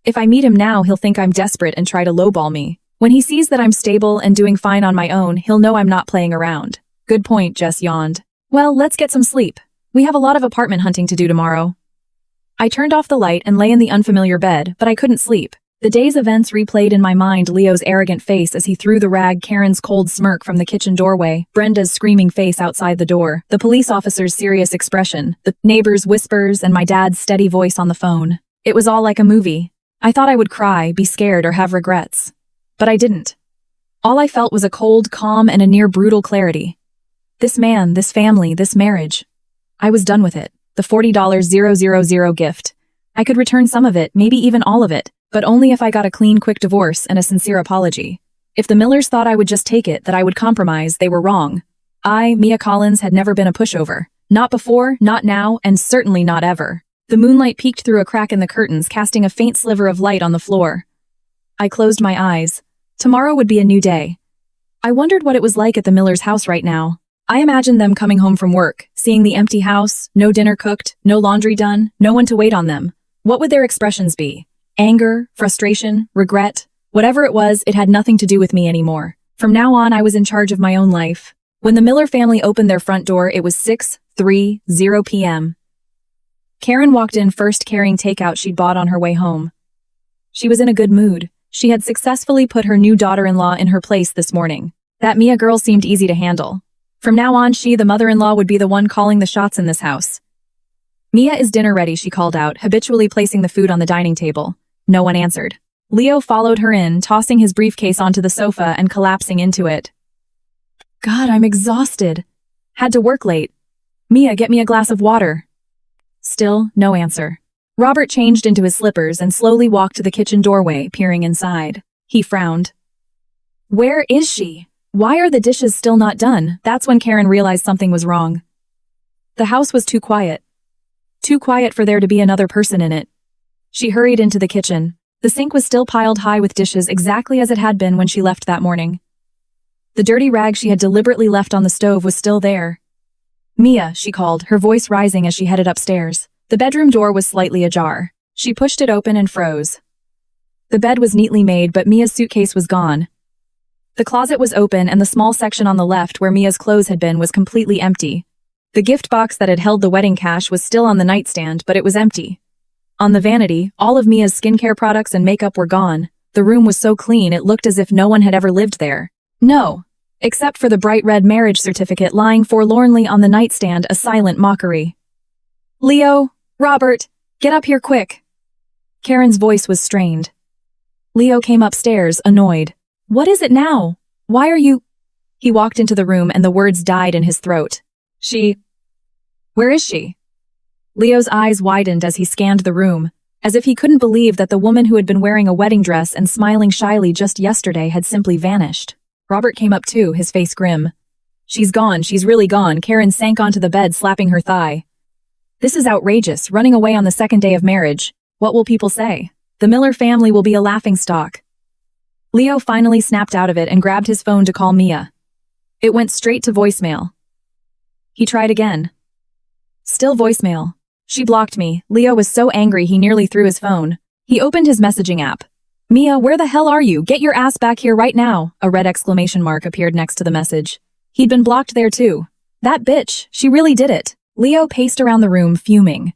If I meet him now, he'll think I'm desperate and try to lowball me. When he sees that I'm stable and doing fine on my own, he'll know I'm not playing around. Good point, Jess yawned. Well, let's get some sleep. We have a lot of apartment hunting to do tomorrow. I turned off the light and lay in the unfamiliar bed, but I couldn't sleep. The day's events replayed in my mind: Leo's arrogant face as he threw the rag, Karen's cold smirk from the kitchen doorway, Brenda's screaming face outside the door, the police officer's serious expression, the neighbor's whispers, and my dad's steady voice on the phone. It was all like a movie. I thought I would cry, be scared, or have regrets. But I didn't. All I felt was a cold calm and a near brutal clarity. This man, this family, this marriage. I was done with it. The $40,000 gift. I could return some of it, maybe even all of it, but only if I got a clean, quick divorce and a sincere apology. If the Millers thought I would just take it, that I would compromise, they were wrong. I, Mia Collins, had never been a pushover. Not before, not now, and certainly not ever. The moonlight peeked through a crack in the curtains, casting a faint sliver of light on the floor. I closed my eyes. Tomorrow would be a new day. I wondered what it was like at the Millers' house right now. I imagined them coming home from work, seeing the empty house, no dinner cooked, no laundry done, no one to wait on them. What would their expressions be? Anger, frustration, regret? Whatever it was, it had nothing to do with me anymore. From now on, I was in charge of my own life. When the Miller family opened their front door, it was 6:30 p.m. Karen walked in first, carrying takeout she'd bought on her way home. She was in a good mood. She had successfully put her new daughter-in-law in her place this morning. That Mia girl seemed easy to handle. From now on, she, the mother-in-law, would be the one calling the shots in this house. Mia, is dinner ready? She called out, habitually placing the food on the dining table. No one answered. Leo followed her in, tossing his briefcase onto the sofa and collapsing into it. God, I'm exhausted. Had to work late. Mia, get me a glass of water. Still, no answer. Robert changed into his slippers and slowly walked to the kitchen doorway, peering inside. He frowned. Where is she? Why are the dishes still not done? That's when Karen realized something was wrong. The house was too quiet. Too quiet for there to be another person in it. She hurried into the kitchen. The sink was still piled high with dishes, exactly as it had been when she left that morning. The dirty rag she had deliberately left on the stove was still there. Mia, she called, her voice rising as she headed upstairs. The bedroom door was slightly ajar. She pushed it open and froze. The bed was neatly made, but Mia's suitcase was gone. The closet was open, and the small section on the left where Mia's clothes had been was completely empty. The gift box that had held the wedding cash was still on the nightstand, but it was empty. On the vanity, all of Mia's skincare products and makeup were gone. The room was so clean it looked as if no one had ever lived there. No. Except for the bright red marriage certificate lying forlornly on the nightstand, a silent mockery. Leo, Robert, get up here quick. Karen's voice was strained. Leo came upstairs, annoyed. What is it now? Why are you... He walked into the room and the words died in his throat. Where is she? Leo's eyes widened as he scanned the room, as if he couldn't believe that the woman who had been wearing a wedding dress and smiling shyly just yesterday had simply vanished. Robert came up too, his face grim. She's gone, she's really gone. Karen sank onto the bed, slapping her thigh. This is outrageous, running away on the second day of marriage. What will people say? The Miller family will be a laughingstock. Leo finally snapped out of it and grabbed his phone to call Mia. It went straight to voicemail. He tried again. Still voicemail. She blocked me. Leo was so angry he nearly threw his phone. He opened his messaging app. Mia, where the hell are you? Get your ass back here right now. A red exclamation mark appeared next to the message. He'd been blocked there too. That bitch, she really did it. Leo paced around the room, fuming.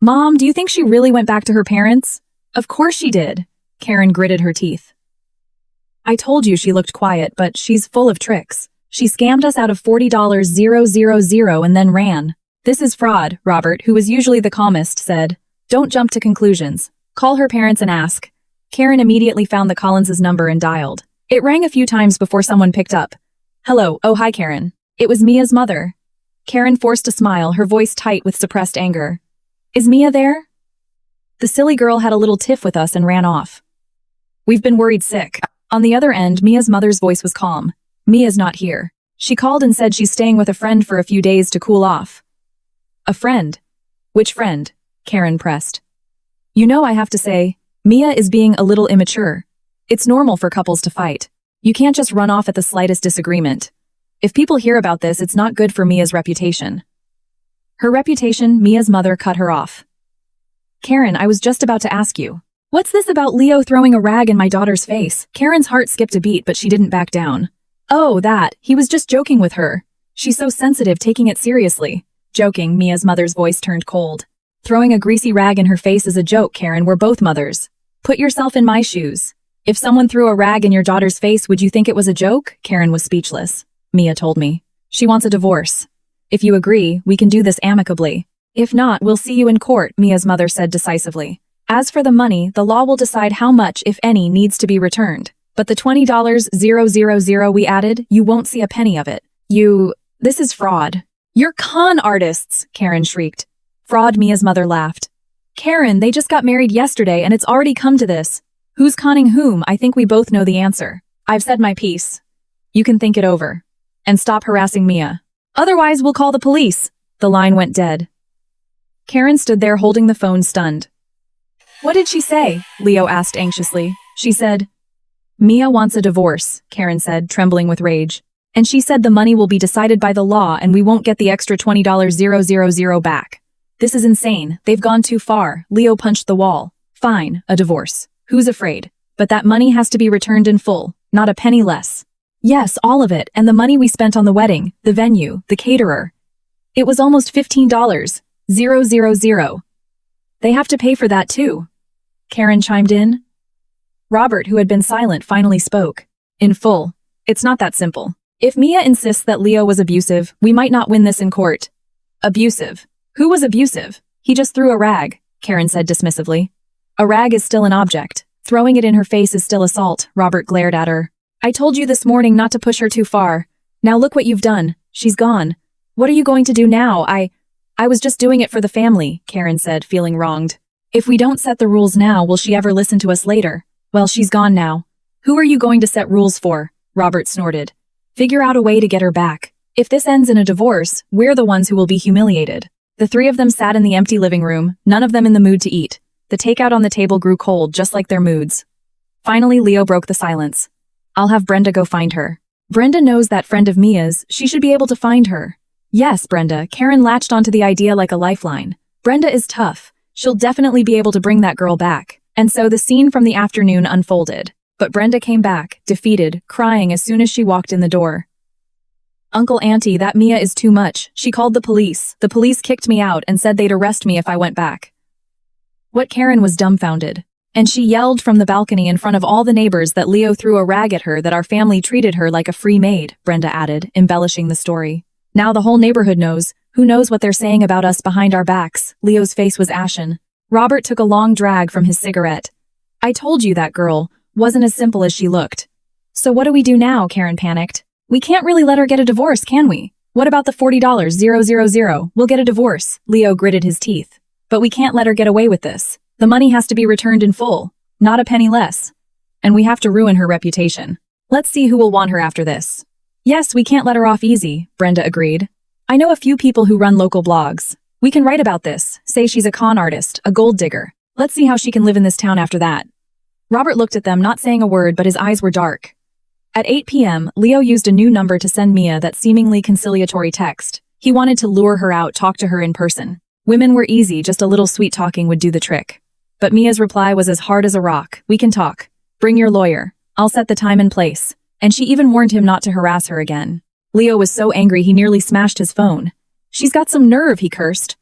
Mom, do you think she really went back to her parents? Of course she did. Karen gritted her teeth. I told you she looked quiet, but she's full of tricks. She scammed us out of $40,000 and then ran. This is fraud, Robert, who was usually the calmest, said. Don't jump to conclusions. Call her parents and ask. Karen immediately found the Collinses' number and dialed. It rang a few times before someone picked up. Hello, oh hi Karen. It was Mia's mother. Karen forced a smile, her voice tight with suppressed anger. Is Mia there? The silly girl had a little tiff with us and ran off. We've been worried sick. On the other end, Mia's mother's voice was calm. Mia's not here. She called and said she's staying with a friend for a few days to cool off. A friend? Which friend? Karen pressed. You know, I have to say, Mia is being a little immature. It's normal for couples to fight. You can't just run off at the slightest disagreement. If people hear about this, it's not good for Mia's reputation. Her reputation, Mia's mother cut her off. Karen, I was just about to ask you. What's this about Leo throwing a rag in my daughter's face? Karen's heart skipped a beat, but she didn't back down. Oh, that. He was just joking with her. She's so sensitive, taking it seriously. Joking, Mia's mother's voice turned cold. Throwing a greasy rag in her face is a joke, Karen. We're both mothers. Put yourself in my shoes. If someone threw a rag in your daughter's face, would you think it was a joke? Karen was speechless. Mia told me. She wants a divorce. If you agree, we can do this amicably. If not, we'll see you in court, Mia's mother said decisively. As for the money, the law will decide how much, if any, needs to be returned. But the $20,000 we added, you won't see a penny of it. This is fraud. You're con artists, Karen shrieked. Fraud, Mia's mother laughed. Karen, they just got married yesterday and it's already come to this. Who's conning whom? I think we both know the answer. I've said my piece. You can think it over. And stop harassing Mia. Otherwise, we'll call the police. The line went dead. Karen stood there holding the phone, stunned. What did she say? Leo asked anxiously. She said, Mia wants a divorce, Karen said, trembling with rage. And she said the money will be decided by the law and we won't get the extra $20,000 back. This is insane. They've gone too far. Leo punched the wall. Fine, a divorce. Who's afraid? But that money has to be returned in full, not a penny less. Yes, all of it, and the money we spent on the wedding, the venue, the caterer. It was almost $15,000. They have to pay for that too. Karen chimed in. Robert, who had been silent, finally spoke. In full. It's not that simple. If Mia insists that Leo was abusive, we might not win this in court. Abusive? Who was abusive? He just threw a rag, Karen said dismissively. A rag is still an object. Throwing it in her face is still assault, Robert glared at her. I told you this morning not to push her too far. Now look what you've done. She's gone. What are you going to do now? I was just doing it for the family, Karen said, feeling wronged. If we don't set the rules now, will she ever listen to us later? Well, she's gone now. Who are you going to set rules for? Robert snorted. Figure out a way to get her back. If this ends in a divorce, we're the ones who will be humiliated. The three of them sat in the empty living room, none of them in the mood to eat. The takeout on the table grew cold, just like their moods. Finally, Leo broke the silence. I'll have Brenda go find her. Brenda knows that friend of Mia's, she should be able to find her. Yes, Brenda, Karen latched onto the idea like a lifeline. Brenda is tough. She'll definitely be able to bring that girl back. And so the scene from the afternoon unfolded. But Brenda came back, defeated, crying as soon as she walked in the door. Uncle Auntie, that Mia is too much. She called the police. The police kicked me out and said they'd arrest me if I went back. What? Karen was dumbfounded. And she yelled from the balcony in front of all the neighbors that Leo threw a rag at her, that our family treated her like a free maid, Brenda added, embellishing the story. Now the whole neighborhood knows. Who knows what they're saying about us behind our backs? Leo's face was ashen. Robert took a long drag from his cigarette. I told you that girl wasn't as simple as she looked. So what do we do now? Karen panicked. We can't really let her get a divorce, can we? What about the $40,000? We'll get a divorce. Leo gritted his teeth. But we can't let her get away with this. The money has to be returned in full, not a penny less. And we have to ruin her reputation. Let's see who will want her after this. Yes, we can't let her off easy, Brenda agreed. I know a few people who run local blogs. We can write about this, say she's a con artist, a gold digger. Let's see how she can live in this town after that. Robert looked at them, not saying a word, but his eyes were dark. At 8 p.m., Leo used a new number to send Mia that seemingly conciliatory text. He wanted to lure her out, talk to her in person. Women were easy, just a little sweet talking would do the trick. But Mia's reply was as hard as a rock. We can talk. Bring your lawyer. I'll set the time and place. And she even warned him not to harass her again. Leo was so angry he nearly smashed his phone. She's got some nerve, he cursed.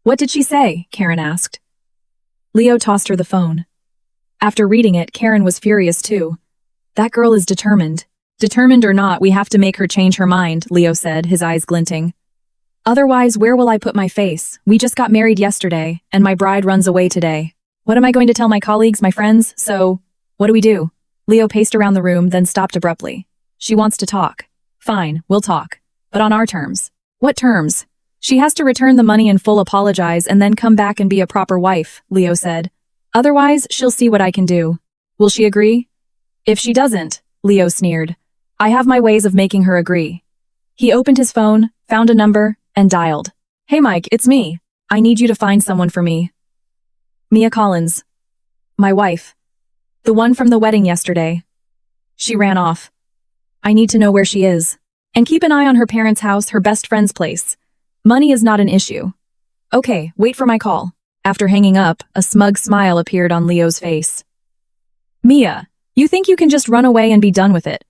What did she say? Karen asked. Leo tossed her the phone. After reading it, Karen was furious too. That girl is determined. Determined or not, we have to make her change her mind, Leo said, his eyes glinting. Otherwise, where will I put my face? We just got married yesterday, and my bride runs away today. What am I going to tell my colleagues, my friends? So, what do we do? Leo paced around the room, then stopped abruptly. She wants to talk. Fine, we'll talk. But on our terms. What terms? She has to return the money in full, apologize, and then come back and be a proper wife, Leo said. Otherwise, she'll see what I can do. Will she agree? If she doesn't, Leo sneered. I have my ways of making her agree. He opened his phone, found a number, and dialed. Hey Mike, it's me. I need you to find someone for me. Mia Collins. My wife. The one from the wedding yesterday. She ran off. I need to know where she is. And keep an eye on her parents' house, her best friend's place. Money is not an issue. Okay, wait for my call. After hanging up, a smug smile appeared on Leo's face. Mia, you think you can just run away and be done with it?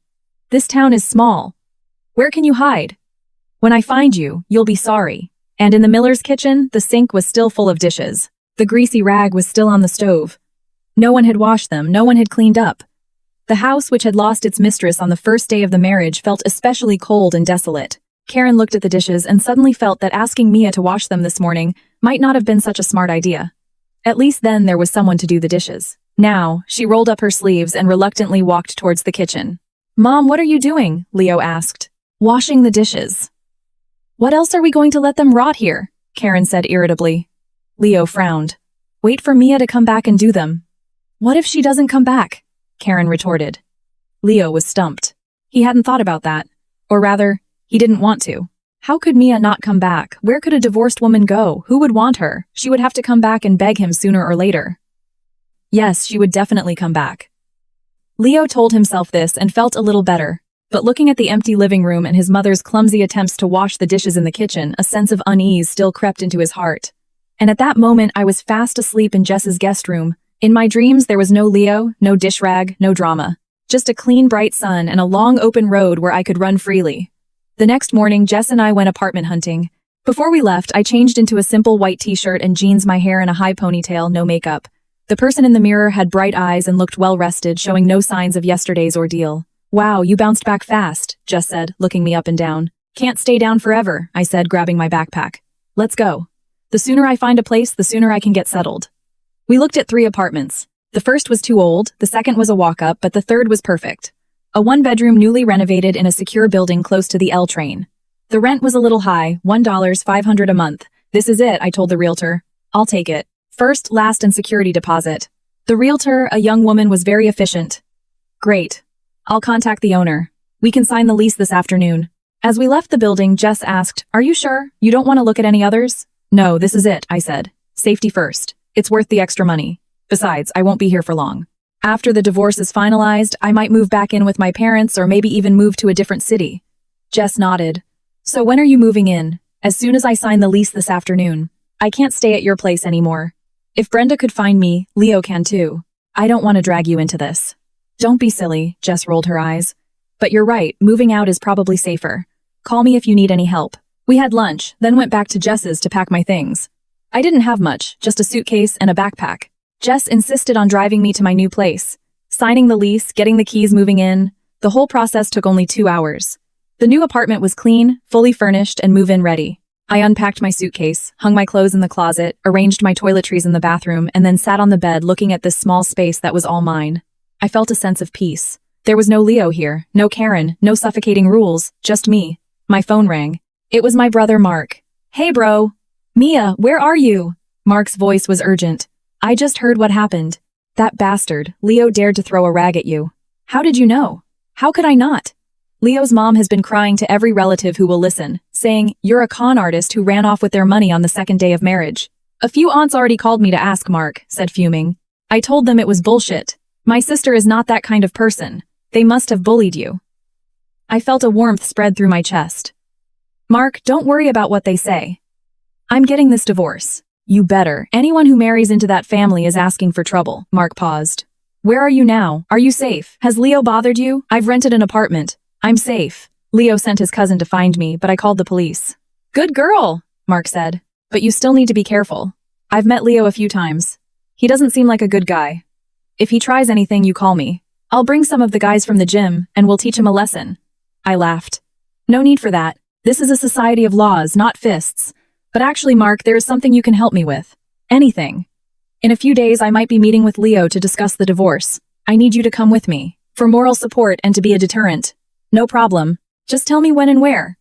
This town is small. Where can you hide? When I find you, you'll be sorry. And in the Miller's kitchen, the sink was still full of dishes. The greasy rag was still on the stove. No one had washed them, no one had cleaned up. The house, which had lost its mistress on the first day of the marriage, felt especially cold and desolate. Karen looked at the dishes and suddenly felt that asking Mia to wash them this morning might not have been such a smart idea. At least then there was someone to do the dishes. Now, she rolled up her sleeves and reluctantly walked towards the kitchen. Mom, what are you doing? Leo asked. Washing the dishes. What else are we going to let them rot here? Karen said irritably. Leo frowned. Wait for Mia to come back and do them. What if she doesn't come back? Karen retorted. Leo was stumped. He hadn't thought about that. Or rather, he didn't want to. How could Mia not come back? Where could a divorced woman go? Who would want her? She would have to come back and beg him sooner or later. Yes, she would definitely come back. Leo told himself this and felt a little better. But looking at the empty living room and his mother's clumsy attempts to wash the dishes in the kitchen, a sense of unease still crept into his heart. And at that moment, I was fast asleep in Jess's guest room. In my dreams, there was no Leo, no dish rag, no drama. Just a clean, bright sun and a long open road where I could run freely. The next morning, Jess and I went apartment hunting. Before we left, I changed into a simple white t-shirt and jeans, my hair in a high ponytail, no makeup. The person in the mirror had bright eyes and looked well-rested, showing no signs of yesterday's ordeal. Wow, you bounced back fast, Jess said, looking me up and down. Can't stay down forever, I said, grabbing my backpack. Let's go. The sooner I find a place, the sooner I can get settled. We looked at 3 apartments. The first was too old, the second was a walk-up, but the third was perfect. A 1-bedroom newly renovated in a secure building close to the L train. The rent was a little high, $1,500 a month. This is it, I told the realtor. I'll take it. First, last, and security deposit. The realtor, a young woman, was very efficient. Great. I'll contact the owner. We can sign the lease this afternoon. As we left the building, Jess asked, Are you sure? You don't want to look at any others? No, this is it, I said. Safety first. It's worth the extra money. Besides, I won't be here for long. After the divorce is finalized, I might move back in with my parents or maybe even move to a different city. Jess nodded. So when are you moving in? As soon as I sign the lease this afternoon. I can't stay at your place anymore. If Brenda could find me, Leo can too. I don't want to drag you into this. Don't be silly, Jess rolled her eyes. But you're right, moving out is probably safer. Call me if you need any help. We had lunch, then went back to Jess's to pack my things. I didn't have much, just a suitcase and a backpack. Jess insisted on driving me to my new place. Signing the lease, getting the keys, moving in. The whole process took only 2 hours. The new apartment was clean, fully furnished, and move-in ready. I unpacked my suitcase, hung my clothes in the closet, arranged my toiletries in the bathroom, and then sat on the bed looking at this small space that was all mine. I felt a sense of peace. There was no Leo here, no Karen, no suffocating rules, just me. My phone rang. It was my brother Mark. "Hey bro." "Mia, where are you?" Mark's voice was urgent. "I just heard what happened. That bastard, Leo, dared to throw a rag at you." "How did you know?" "How could I not?" Leo's mom has been crying to every relative who will listen, saying, "You're a con artist who ran off with their money on the second day of marriage." "A few aunts already called me to ask," Mark said, fuming. "I told them it was bullshit. My sister is not that kind of person. They must have bullied you." I felt a warmth spread through my chest. "Mark, don't worry about what they say. I'm getting this divorce." "You better. Anyone who marries into that family is asking for trouble." Mark paused. "Where are you now? Are you safe? Has Leo bothered you?" "I've rented an apartment. I'm safe. Leo sent his cousin to find me, but I called the police." "Good girl," Mark said. "But you still need to be careful. I've met Leo a few times. He doesn't seem like a good guy. If he tries anything, you call me. I'll bring some of the guys from the gym, and we'll teach him a lesson." I laughed. "No need for that. This is a society of laws, not fists. But actually, Mark, there is something you can help me with. Anything. In a few days, I might be meeting with Leo to discuss the divorce. I need you to come with me, for moral support and to be a deterrent." "No problem. Just tell me when and where."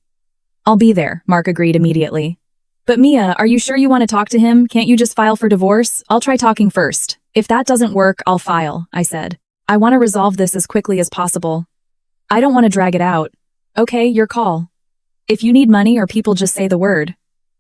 "I'll be there," Mark agreed immediately. "But Mia, are you sure you want to talk to him? Can't you just file for divorce?" "I'll try talking first. If that doesn't work, I'll file," I said. "I want to resolve this as quickly as possible. I don't want to drag it out." "Okay, your call. If you need money or people, just say the word.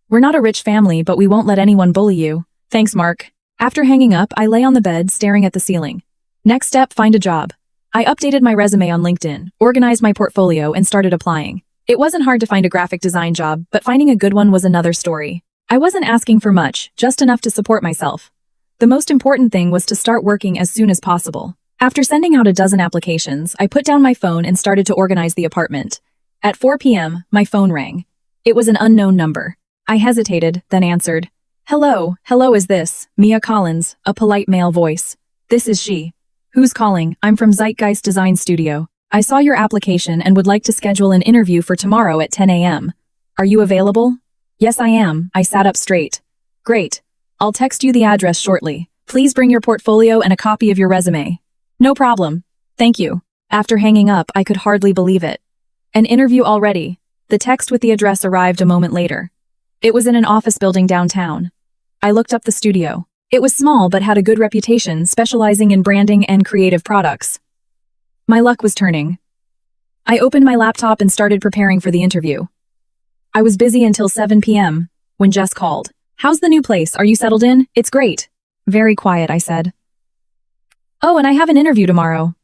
We're not a rich family, but we won't let anyone bully you." "Thanks, Mark." After hanging up, I lay on the bed, staring at the ceiling. Next step, find a job. I updated my resume on LinkedIn, organized my portfolio, and started applying. It wasn't hard to find a graphic design job, but finding a good one was another story. I wasn't asking for much, just enough to support myself. The most important thing was to start working as soon as possible. After sending out a dozen applications, I put down my phone and started to organize the apartment. At 4 p.m., my phone rang. It was an unknown number. I hesitated, then answered. "Hello, is this Mia Collins?" A polite male voice. "This is she." "Who's calling?" "I'm from Zeitgeist Design Studio. I saw your application and would like to schedule an interview for tomorrow at 10 a.m. Are you available?" "Yes, I am." I sat up straight. "Great. I'll text you the address shortly. Please bring your portfolio and a copy of your resume." "No problem. Thank you." After hanging up, I could hardly believe it. An interview already. The text with the address arrived a moment later. It was in an office building downtown. I looked up the studio. It was small but had a good reputation, specializing in branding and creative products. My luck was turning. I opened my laptop and started preparing for the interview. I was busy until 7 p.m. when Jess called. "How's the new place? Are you settled in?" "It's great." "Very quiet," I said. "Oh, and I have an interview tomorrow."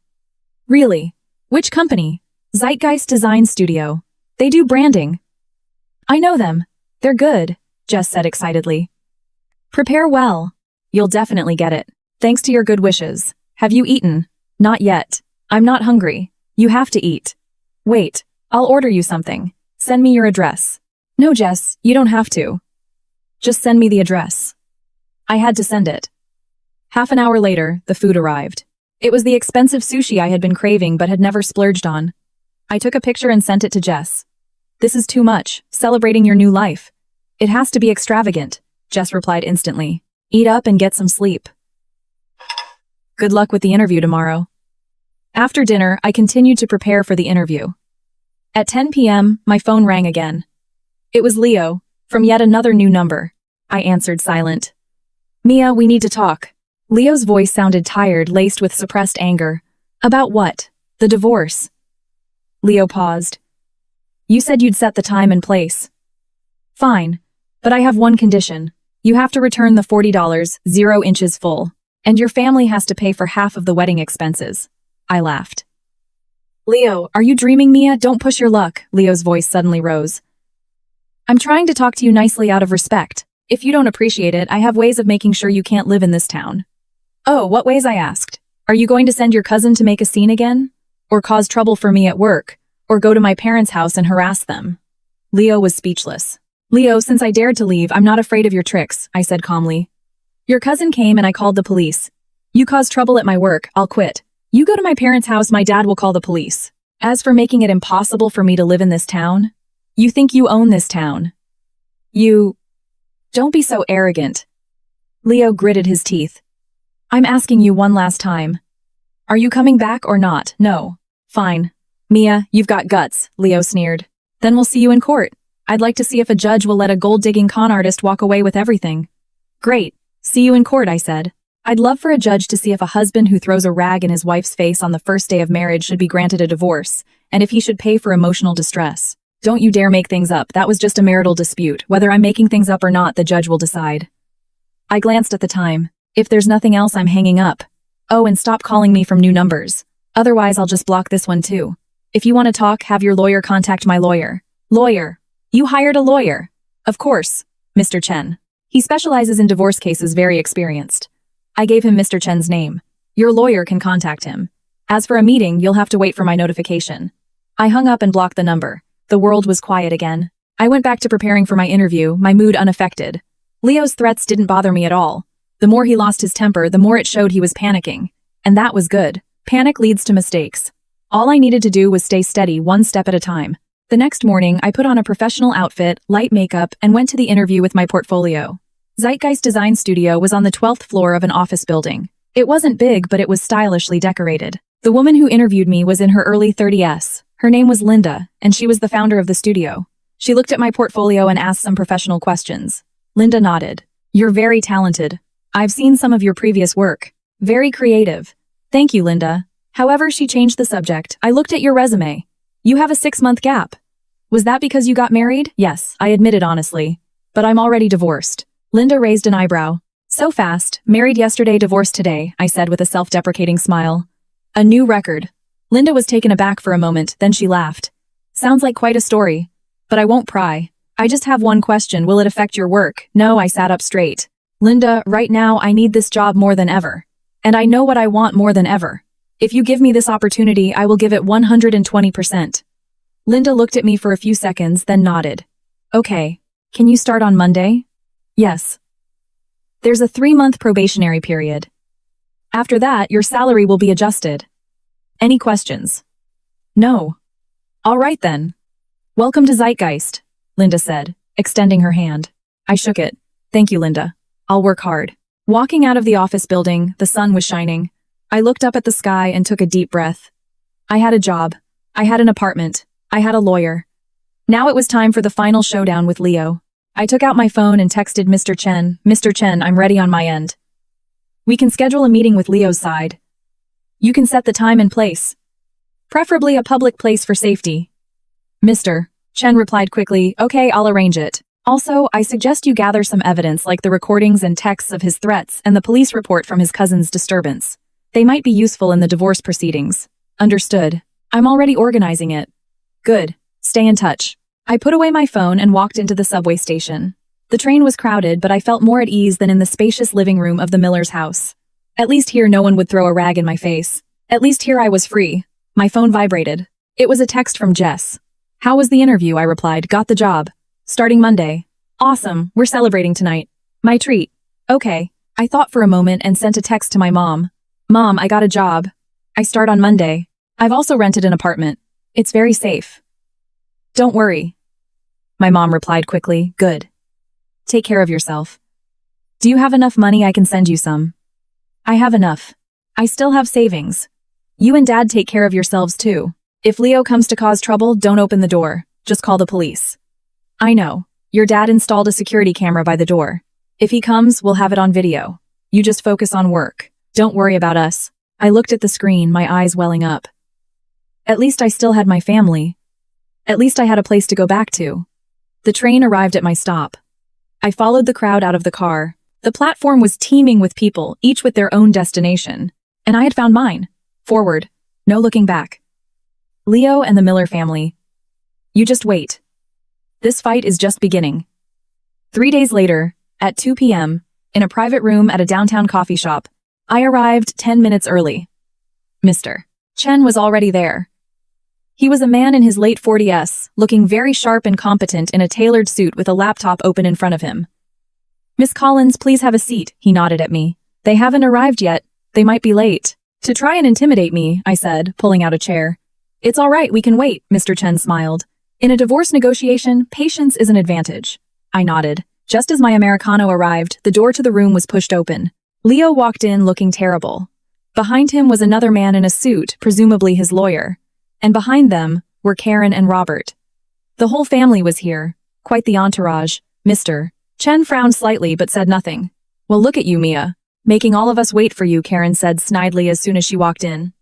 "Really? Which company?" "Zeitgeist Design Studio. They do branding." "I know them. They're good," Jess said excitedly. "Prepare well. You'll definitely get it. Thanks to your good wishes. Have you eaten?" "Not yet. I'm not hungry. You have to eat." "Wait, I'll order you something. Send me your address." "No, Jess, you don't have to. Just send me the address." I had to send it. Half an hour later, the food arrived. It was the expensive sushi I had been craving but had never splurged on. I took a picture and sent it to Jess. "This is too much, celebrating your new life. It has to be extravagant," Jess replied instantly. "Eat up and get some sleep. Good luck with the interview tomorrow." After dinner, I continued to prepare for the interview. At 10 p.m., my phone rang again. It was Leo, from yet another new number. I answered silent. "Mia, we need to talk." Leo's voice sounded tired, laced with suppressed anger. "About what?" "The divorce." Leo paused. "You said you'd set the time and place." "Fine, but I have one condition. You have to return the $40, 0 inches full, and your family has to pay for half of the wedding expenses." I laughed. "Leo, are you dreaming, Mia? Don't push your luck." Leo's voice suddenly rose. "I'm trying to talk to you nicely out of respect. If you don't appreciate it, I have ways of making sure you can't live in this town." "Oh, what ways?" I asked. "Are you going to send your cousin to make a scene again? Or cause trouble for me at work? Or go to my parents' house and harass them?" Leo was speechless. "Leo, since I dared to leave, I'm not afraid of your tricks," I said calmly. Your cousin came and I called the police. You caused trouble at my work, I'll quit. You go to my parents' house, my dad will call the police. As for making it impossible for me to live in this town, you think you own this town. Don't be so arrogant. Leo gritted his teeth. I'm asking you one last time. Are you coming back or not? No. Fine. Mia, you've got guts, Leo sneered. Then we'll see you in court. I'd like to see if a judge will let a gold-digging con artist walk away with everything. Great. See you in court, I said. I'd love for a judge to see if a husband who throws a rag in his wife's face on the first day of marriage should be granted a divorce, and if he should pay for emotional distress. Don't you dare make things up, that was just a marital dispute. Whether I'm making things up or not, the judge will decide. I glanced at the time. If there's nothing else, I'm hanging up. Oh, and stop calling me from new numbers. Otherwise, I'll just block this one too. If you want to talk, have your lawyer contact my lawyer. Lawyer. You hired a lawyer. Of course, Mr. Chen. He specializes in divorce cases, very experienced. I gave him Mr. Chen's name. Your lawyer can contact him. As for a meeting, you'll have to wait for my notification. I hung up and blocked the number. The world was quiet again. I went back to preparing for my interview, my mood unaffected. Leo's threats didn't bother me at all. The more he lost his temper, the more it showed he was panicking. And that was good. Panic leads to mistakes. All I needed to do was stay steady, one step at a time. The next morning, I put on a professional outfit, light makeup, and went to the interview with my portfolio. Zeitgeist Design Studio was on the 12th floor of an office building. It wasn't big, but it was stylishly decorated. The woman who interviewed me was in her early 30s. Her name was Linda, and she was the founder of the studio. She looked at my portfolio and asked some professional questions. Linda nodded. You're very talented. I've seen some of your previous work. Very creative. Thank you, Linda. However, she changed the subject. I looked at your resume. You have a 6-month gap. Was that because you got married? Yes, I admitted honestly. But I'm already divorced. Linda raised an eyebrow. So fast, married yesterday, divorced today, I said with a self-deprecating smile. A new record. Linda was taken aback for a moment, then she laughed. Sounds like quite a story. But I won't pry. I just have one question, will it affect your work? No, I sat up straight. Linda, right now I need this job more than ever. And I know what I want more than ever. If you give me this opportunity, I will give it 120%. Linda looked at me for a few seconds, then nodded. Okay. Can you start on Monday? Yes. There's a 3-month probationary period. After that, your salary will be adjusted. Any questions? No. All right then. Welcome to Zeitgeist, Linda said, extending her hand. I shook it. Thank you, Linda. I'll work hard. Walking out of the office building, the sun was shining. I looked up at the sky and took a deep breath. I had a job. I had an apartment. I had a lawyer. Now it was time for the final showdown with Leo. I took out my phone and texted Mr. Chen. Mr. Chen, I'm ready on my end. We can schedule a meeting with Leo's side. You can set the time and place. Preferably a public place for safety. Mr. Chen replied quickly, okay, I'll arrange it. Also, I suggest you gather some evidence like the recordings and texts of his threats and the police report from his cousin's disturbance. They might be useful in the divorce proceedings. Understood. I'm already organizing it. Good. Stay in touch. I put away my phone and walked into the subway station. The train was crowded, but I felt more at ease than in the spacious living room of the Miller's house. At least here no one would throw a rag in my face. At least here I was free. My phone vibrated. It was a text from Jess. How was the interview? I replied. Got the job. Starting Monday. Awesome. We're celebrating tonight. My treat. Okay. I thought for a moment and sent a text to my mom. Mom, I got a job. I start on Monday. I've also rented an apartment. It's very safe. Don't worry. My mom replied quickly. Good. Take care of yourself. Do you have enough money? I can send you some. I have enough. I still have savings. You and Dad take care of yourselves too. If Leo comes to cause trouble, don't open the door. Just call the police. I know. Your dad installed a security camera by the door. If he comes, we'll have it on video. You just focus on work. Don't worry about us. I looked at the screen, my eyes welling up. At least I still had my family. At least I had a place to go back to. The train arrived at my stop. I followed the crowd out of the car. The platform was teeming with people, each with their own destination. And I had found mine. Forward. No looking back. Leo and the Miller family. You just wait. This fight is just beginning. 3 days later, at 2 p.m., in a private room at a downtown coffee shop, I arrived 10 minutes early. Mr. Chen was already there. He was a man in his late 40s, looking very sharp and competent in a tailored suit with a laptop open in front of him. Miss Collins, please have a seat, he nodded at me. They haven't arrived yet. They might be late. To try and intimidate me, I said, pulling out a chair. It's all right, we can wait, Mr. Chen smiled. In a divorce negotiation, patience is an advantage. I nodded. Just as my Americano arrived, the door to the room was pushed open. Leo walked in looking terrible. Behind him was another man in a suit, presumably his lawyer. And behind them were Karen and Robert. The whole family was here. Quite the entourage. Mr. Chen frowned slightly but said nothing. Well, look at you, Mia. Making all of us wait for you, Karen said snidely as soon as she walked in.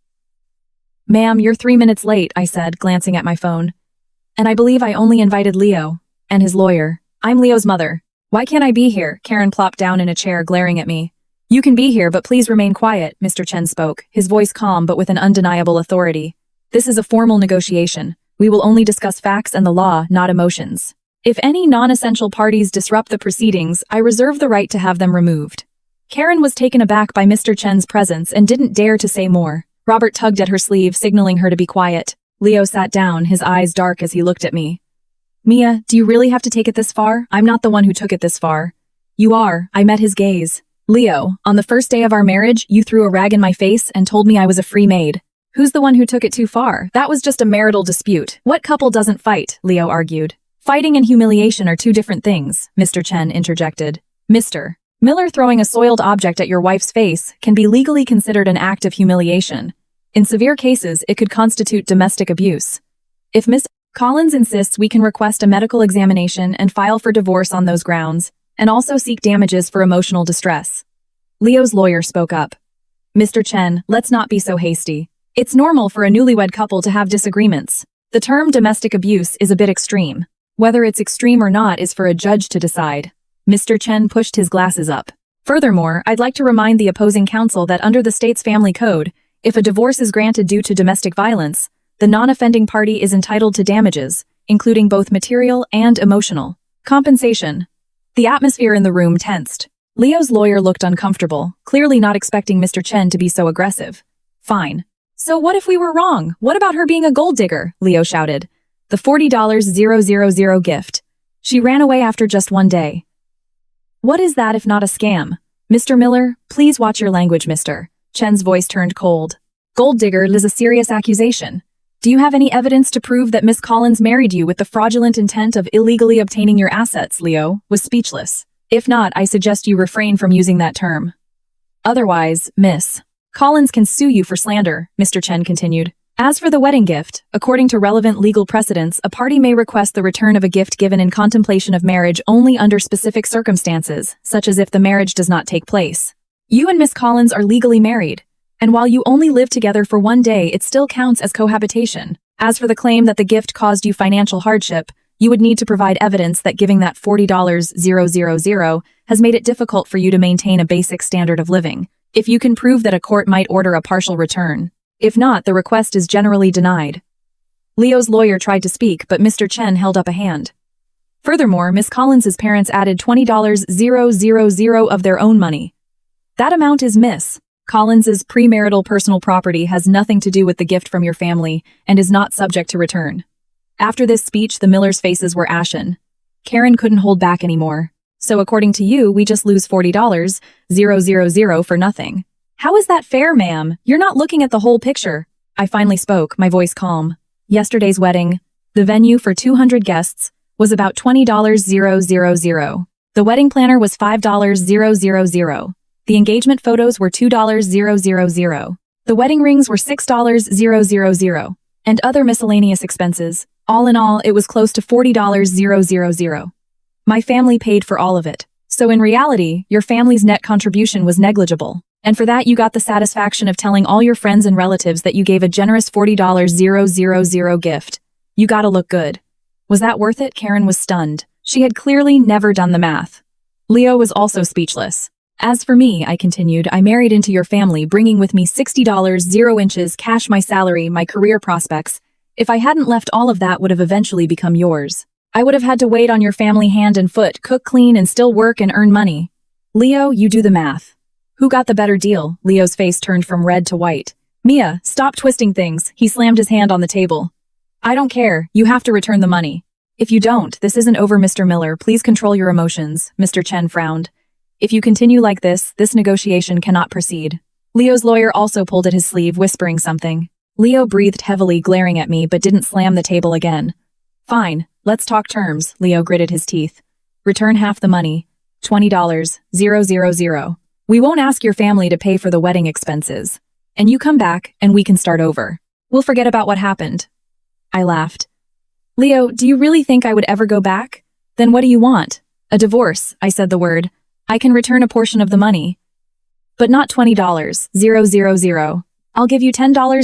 Ma'am, you're 3 minutes late, I said, glancing at my phone. And I believe I only invited Leo and his lawyer. I'm Leo's mother. Why can't I be here? Karen plopped down in a chair, glaring at me. You can be here, but please remain quiet, Mr. Chen spoke, his voice calm but with an undeniable authority. This is a formal negotiation. We will only discuss facts and the law, not emotions. If any non-essential parties disrupt the proceedings, I reserve the right to have them removed. Karen was taken aback by Mr. Chen's presence and didn't dare to say more. Robert tugged at her sleeve, signaling her to be quiet. Leo sat down, his eyes dark as he looked at me. Mia, do you really have to take it this far? I'm not the one who took it this far. You are. I met his gaze. Leo, on the first day of our marriage, you threw a rag in my face and told me I was a free maid. Who's the one who took it too far? That was just a marital dispute. What couple doesn't fight? Leo argued. Fighting and humiliation are two different things, Mr. Chen interjected. Mr. Miller, throwing a soiled object at your wife's face can be legally considered an act of humiliation. In severe cases, it could constitute domestic abuse. If Miss Collins insists, we can request a medical examination and file for divorce on those grounds, and also seek damages for emotional distress. Leo's lawyer spoke up. Mr. Chen, let's not be so hasty. It's normal for a newlywed couple to have disagreements. The term domestic abuse is a bit extreme. Whether it's extreme or not is for a judge to decide. Mr. Chen pushed his glasses up. Furthermore, I'd like to remind the opposing counsel that under the state's family code, if a divorce is granted due to domestic violence, the non-offending party is entitled to damages, including both material and emotional compensation. The atmosphere in the room tensed. Leo's lawyer looked uncomfortable, clearly not expecting Mr. Chen to be so aggressive. Fine. So what if we were wrong? What about her being a gold digger? Leo shouted. The $40,000 gift. She ran away after just one day. What is that if not a scam? Mr. Miller, please watch your language, Mr. Chen's voice turned cold. Gold digger is a serious accusation. Do you have any evidence to prove that Miss Collins married you with the fraudulent intent of illegally obtaining your assets? Leo was speechless. If not, I suggest you refrain from using that term. Otherwise, Miss Collins can sue you for slander, Mr. Chen continued. As for the wedding gift, according to relevant legal precedents, a party may request the return of a gift given in contemplation of marriage only under specific circumstances, such as if the marriage does not take place. You and Miss Collins are legally married, and while you only live together for one day, it still counts as cohabitation. As for the claim that the gift caused you financial hardship, you would need to provide evidence that giving that $40,000 has made it difficult for you to maintain a basic standard of living. If you can prove that, a court might order a partial return. If not, the request is generally denied. Leo's lawyer tried to speak, but Mr. Chen held up a hand. Furthermore, Miss Collins's parents added $20,000 of their own money. That amount is Miss Collins's premarital personal property, has nothing to do with the gift from your family, and is not subject to return. After this speech, the Millers' faces were ashen. Karen couldn't hold back anymore. So according to you, we just lose $40,000 for nothing. How is that fair, ma'am? You're not looking at the whole picture. I finally spoke, my voice calm. Yesterday's wedding, the venue for 200 guests, was about $20,000. The wedding planner was $5,000. The engagement photos were $2,000. The wedding rings were $6,000. And other miscellaneous expenses. All in all, it was close to $40,000. My family paid for all of it. So in reality, your family's net contribution was negligible. And for that, you got the satisfaction of telling all your friends and relatives that you gave a generous $40,000 gift. You gotta look good. Was that worth it? Karen was stunned. She had clearly never done the math. Leo was also speechless. As for me, I continued, I married into your family, bringing with me $60 cash, my salary, my career prospects. If I hadn't left, all of that would have eventually become yours. I would have had to wait on your family hand and foot, cook, clean, and still work and earn money. Leo, you do the math. Who got the better deal? Leo's face turned from red to white. Mia, stop twisting things. He slammed his hand on the table. I don't care. You have to return the money. If you don't, this isn't over, Mr. Miller. Please control your emotions. Mr. Chen frowned. If you continue like this negotiation cannot proceed. Leo's lawyer also pulled at his sleeve, whispering something. Leo breathed heavily, glaring at me, but didn't slam the table again. Fine, let's talk terms, Leo gritted his teeth. Return half the money. $20, 000. We won't ask your family to pay for the wedding expenses. And you come back, and we can start over. We'll forget about what happened. I laughed. Leo, do you really think I would ever go back? Then what do you want? A divorce, I said the word. I can return a portion of the money. But not $20, 000. I'll give you $10,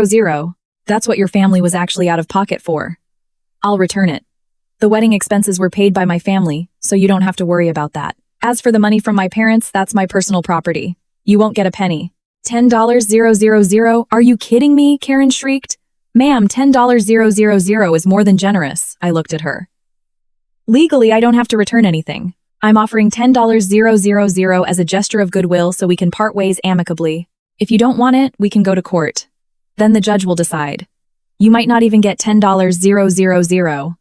000. That's what your family was actually out of pocket for. I'll return it. The wedding expenses were paid by my family, so you don't have to worry about that. As for the money from my parents, that's my personal property. You won't get a penny. $10, 000? Are you kidding me? Karen shrieked. Ma'am, $10, 000 is more than generous, I looked at her. Legally, I don't have to return anything. I'm offering $10, 000 as a gesture of goodwill so we can part ways amicably. If you don't want it, we can go to court. Then the judge will decide. You might not even get $10, 000.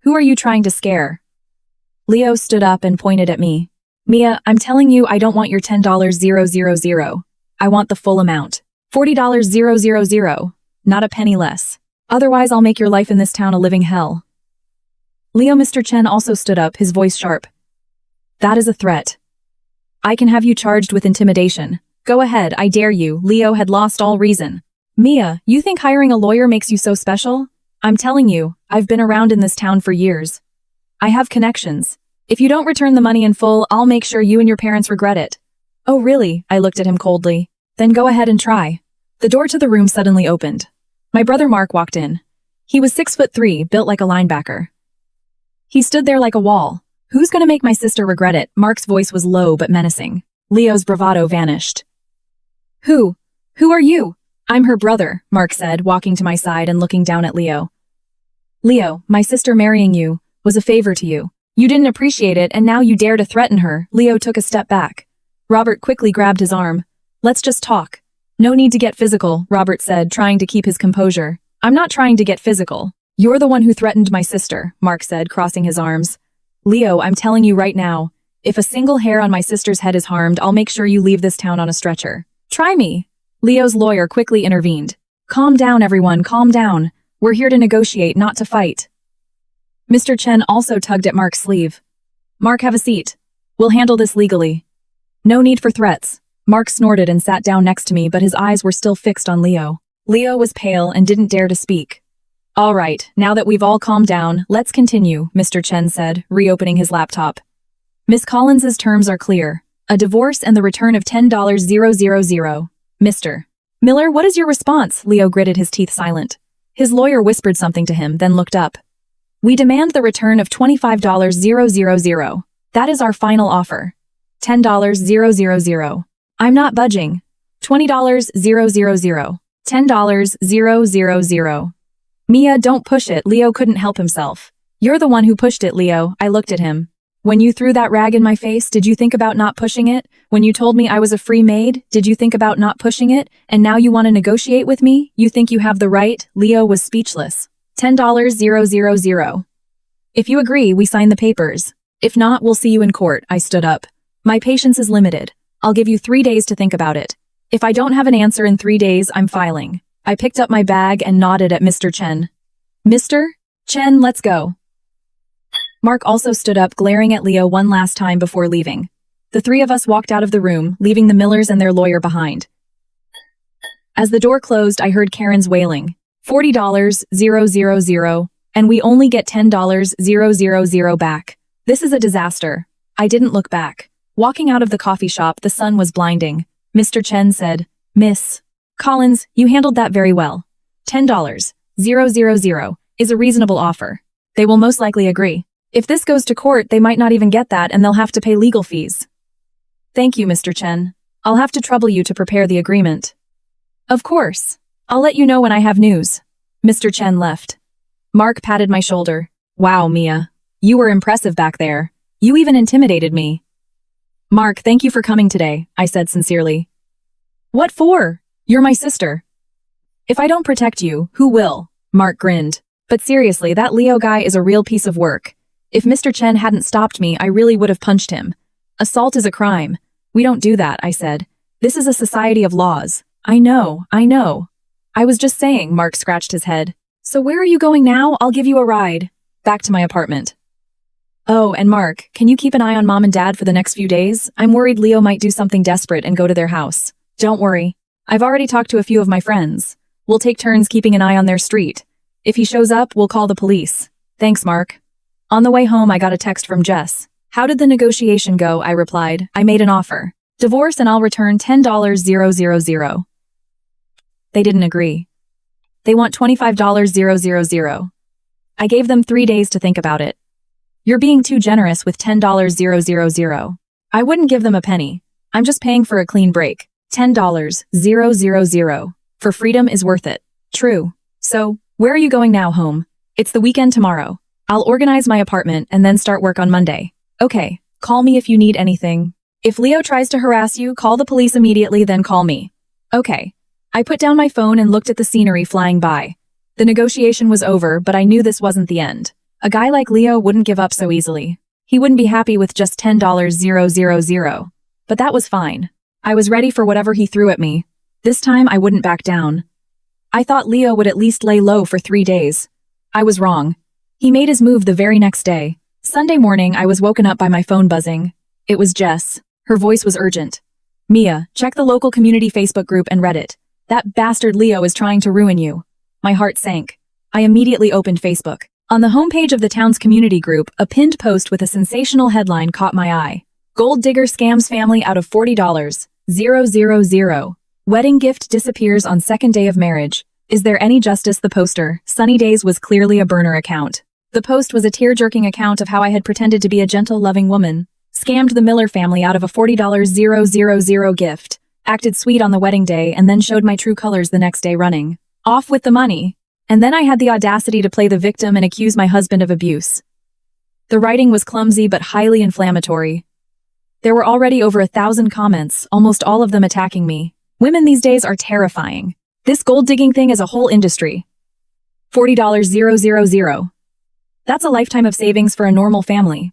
Who are you trying to scare? Leo stood up and pointed at me. Mia, I'm telling you I don't want your $10, 000. I want the full amount. $40, 000. Not a penny less. Otherwise I'll make your life in this town a living hell. Leo. Mr. Chen also stood up, his voice sharp. That is a threat. I can have you charged with intimidation. Go ahead, I dare you. Leo had lost all reason. Mia, you think hiring a lawyer makes you so special? I'm telling you, I've been around in this town for years. I have connections. If you don't return the money in full, I'll make sure you and your parents regret it. Oh really? I looked at him coldly. Then go ahead and try. The door to the room suddenly opened. My brother Mark walked in. He was 6'3", built like a linebacker. He stood there like a wall. Who's gonna make my sister regret it? Mark's voice was low but menacing. Leo's bravado vanished. Who are you? I'm her brother, Mark said, walking to my side and looking down at Leo. Leo, my sister marrying you was a favor to you. You didn't appreciate it and now you dare to threaten her. Leo took a step back. Robert quickly grabbed his arm. Let's just talk. No need to get physical, Robert said, trying to keep his composure. I'm not trying to get physical. You're the one who threatened my sister, Mark said, crossing his arms. Leo, I'm telling you right now, if a single hair on my sister's head is harmed, I'll make sure you leave this town on a stretcher. Try me. Leo's lawyer quickly intervened. Calm down, everyone, calm down. We're here to negotiate, not to fight. Mr. Chen also tugged at Mark's sleeve. Mark, have a seat. We'll handle this legally. No need for threats. Mark snorted and sat down next to me, but his eyes were still fixed on Leo. Leo was pale and didn't dare to speak. All right, now that we've all calmed down, let's continue, Mr. Chen said, reopening his laptop. Miss Collins's terms are clear. A divorce and the return of $10, 000. Mr. Miller, what is your response? Leo gritted his teeth silent. His lawyer whispered something to him, then looked up. We demand the return of $25, 000. That is our final offer. $10, 000. I'm not budging. $20, 000. $10, 000. Mia, don't push it. Leo couldn't help himself. You're the one who pushed it, Leo. I looked at him. When you threw that rag in my face, did you think about not pushing it? When you told me I was a free maid, did you think about not pushing it? And now you want to negotiate with me? You think you have the right? Leo was speechless. $10, 000. If you agree, we sign the papers. If not, we'll see you in court. I stood up. My patience is limited. I'll give you 3 days to think about it. If I don't have an answer in 3 days, I'm filing. I picked up my bag and nodded at Mr. Chen. Mr. Chen, let's go. Mark also stood up, glaring at Leo one last time before leaving. The three of us walked out of the room, leaving the Millers and their lawyer behind. As the door closed, I heard Karen's wailing. $40, 000, and we only get $10, 000 back. This is a disaster. I didn't look back. Walking out of the coffee shop, the sun was blinding. Mr. Chen said, Miss Collins, you handled that very well. $10, 000 is a reasonable offer. They will most likely agree. If this goes to court, they might not even get that and they'll have to pay legal fees. Thank you, Mr. Chen. I'll have to trouble you to prepare the agreement. Of course. I'll let you know when I have news. Mr. Chen left. Mark patted my shoulder. Wow, Mia. You were impressive back there. You even intimidated me. Mark, thank you for coming today, I said sincerely. What for? You're my sister. If I don't protect you, who will? Mark grinned. But seriously, that Leo guy is a real piece of work. If Mr. Chen hadn't stopped me, I really would have punched him. Assault is a crime. We don't do that, I said. This is a society of laws. I know. I was just saying, Mark scratched his head. So where are you going now? I'll give you a ride. Back to my apartment. Oh, and Mark, can you keep an eye on Mom and Dad for the next few days? I'm worried Leo might do something desperate and go to their house. Don't worry. I've already talked to a few of my friends. We'll take turns keeping an eye on their street. If he shows up, we'll call the police. Thanks, Mark. On the way home, I got a text from Jess. How did the negotiation go? I replied. I made an offer. Divorce and I'll return $10,000. They didn't agree. They want $25,000. I gave them 3 days to think about it. You're being too generous with $10,000. I wouldn't give them a penny. I'm just paying for a clean break. $10,000 for freedom is worth it. True. So, where are you going now, home? It's the weekend tomorrow. I'll organize my apartment and then start work on Monday. Okay, call me if you need anything. If Leo tries to harass you, call the police immediately, then call me. Okay. I put down my phone and looked at the scenery flying by. The negotiation was over, but I knew this wasn't the end. A guy like Leo wouldn't give up so easily. He wouldn't be happy with just $10,000. But that was fine. I was ready for whatever he threw at me. This time I wouldn't back down. I thought Leo would at least lay low for 3 days. I was wrong. He made his move the very next day. Sunday morning, I was woken up by my phone buzzing. It was Jess. Her voice was urgent. Mia, check the local community Facebook group and Reddit. That bastard Leo is trying to ruin you. My heart sank. I immediately opened Facebook. On the homepage of the town's community group, a pinned post with a sensational headline caught my eye. Gold digger scams family out of $40,000. Wedding gift disappears on second day of marriage. Is there any justice? The poster, Sunny Days, was clearly a burner account. The post was a tear-jerking account of how I had pretended to be a gentle, loving woman, scammed the Miller family out of a $40,000 gift, acted sweet on the wedding day, and then showed my true colors the next day running off with the money. And then I had the audacity to play the victim and accuse my husband of abuse. The writing was clumsy but highly inflammatory. There were already over 1,000 comments, almost all of them attacking me. Women these days are terrifying. This gold-digging thing is a whole industry. $40,000. That's a lifetime of savings for a normal family.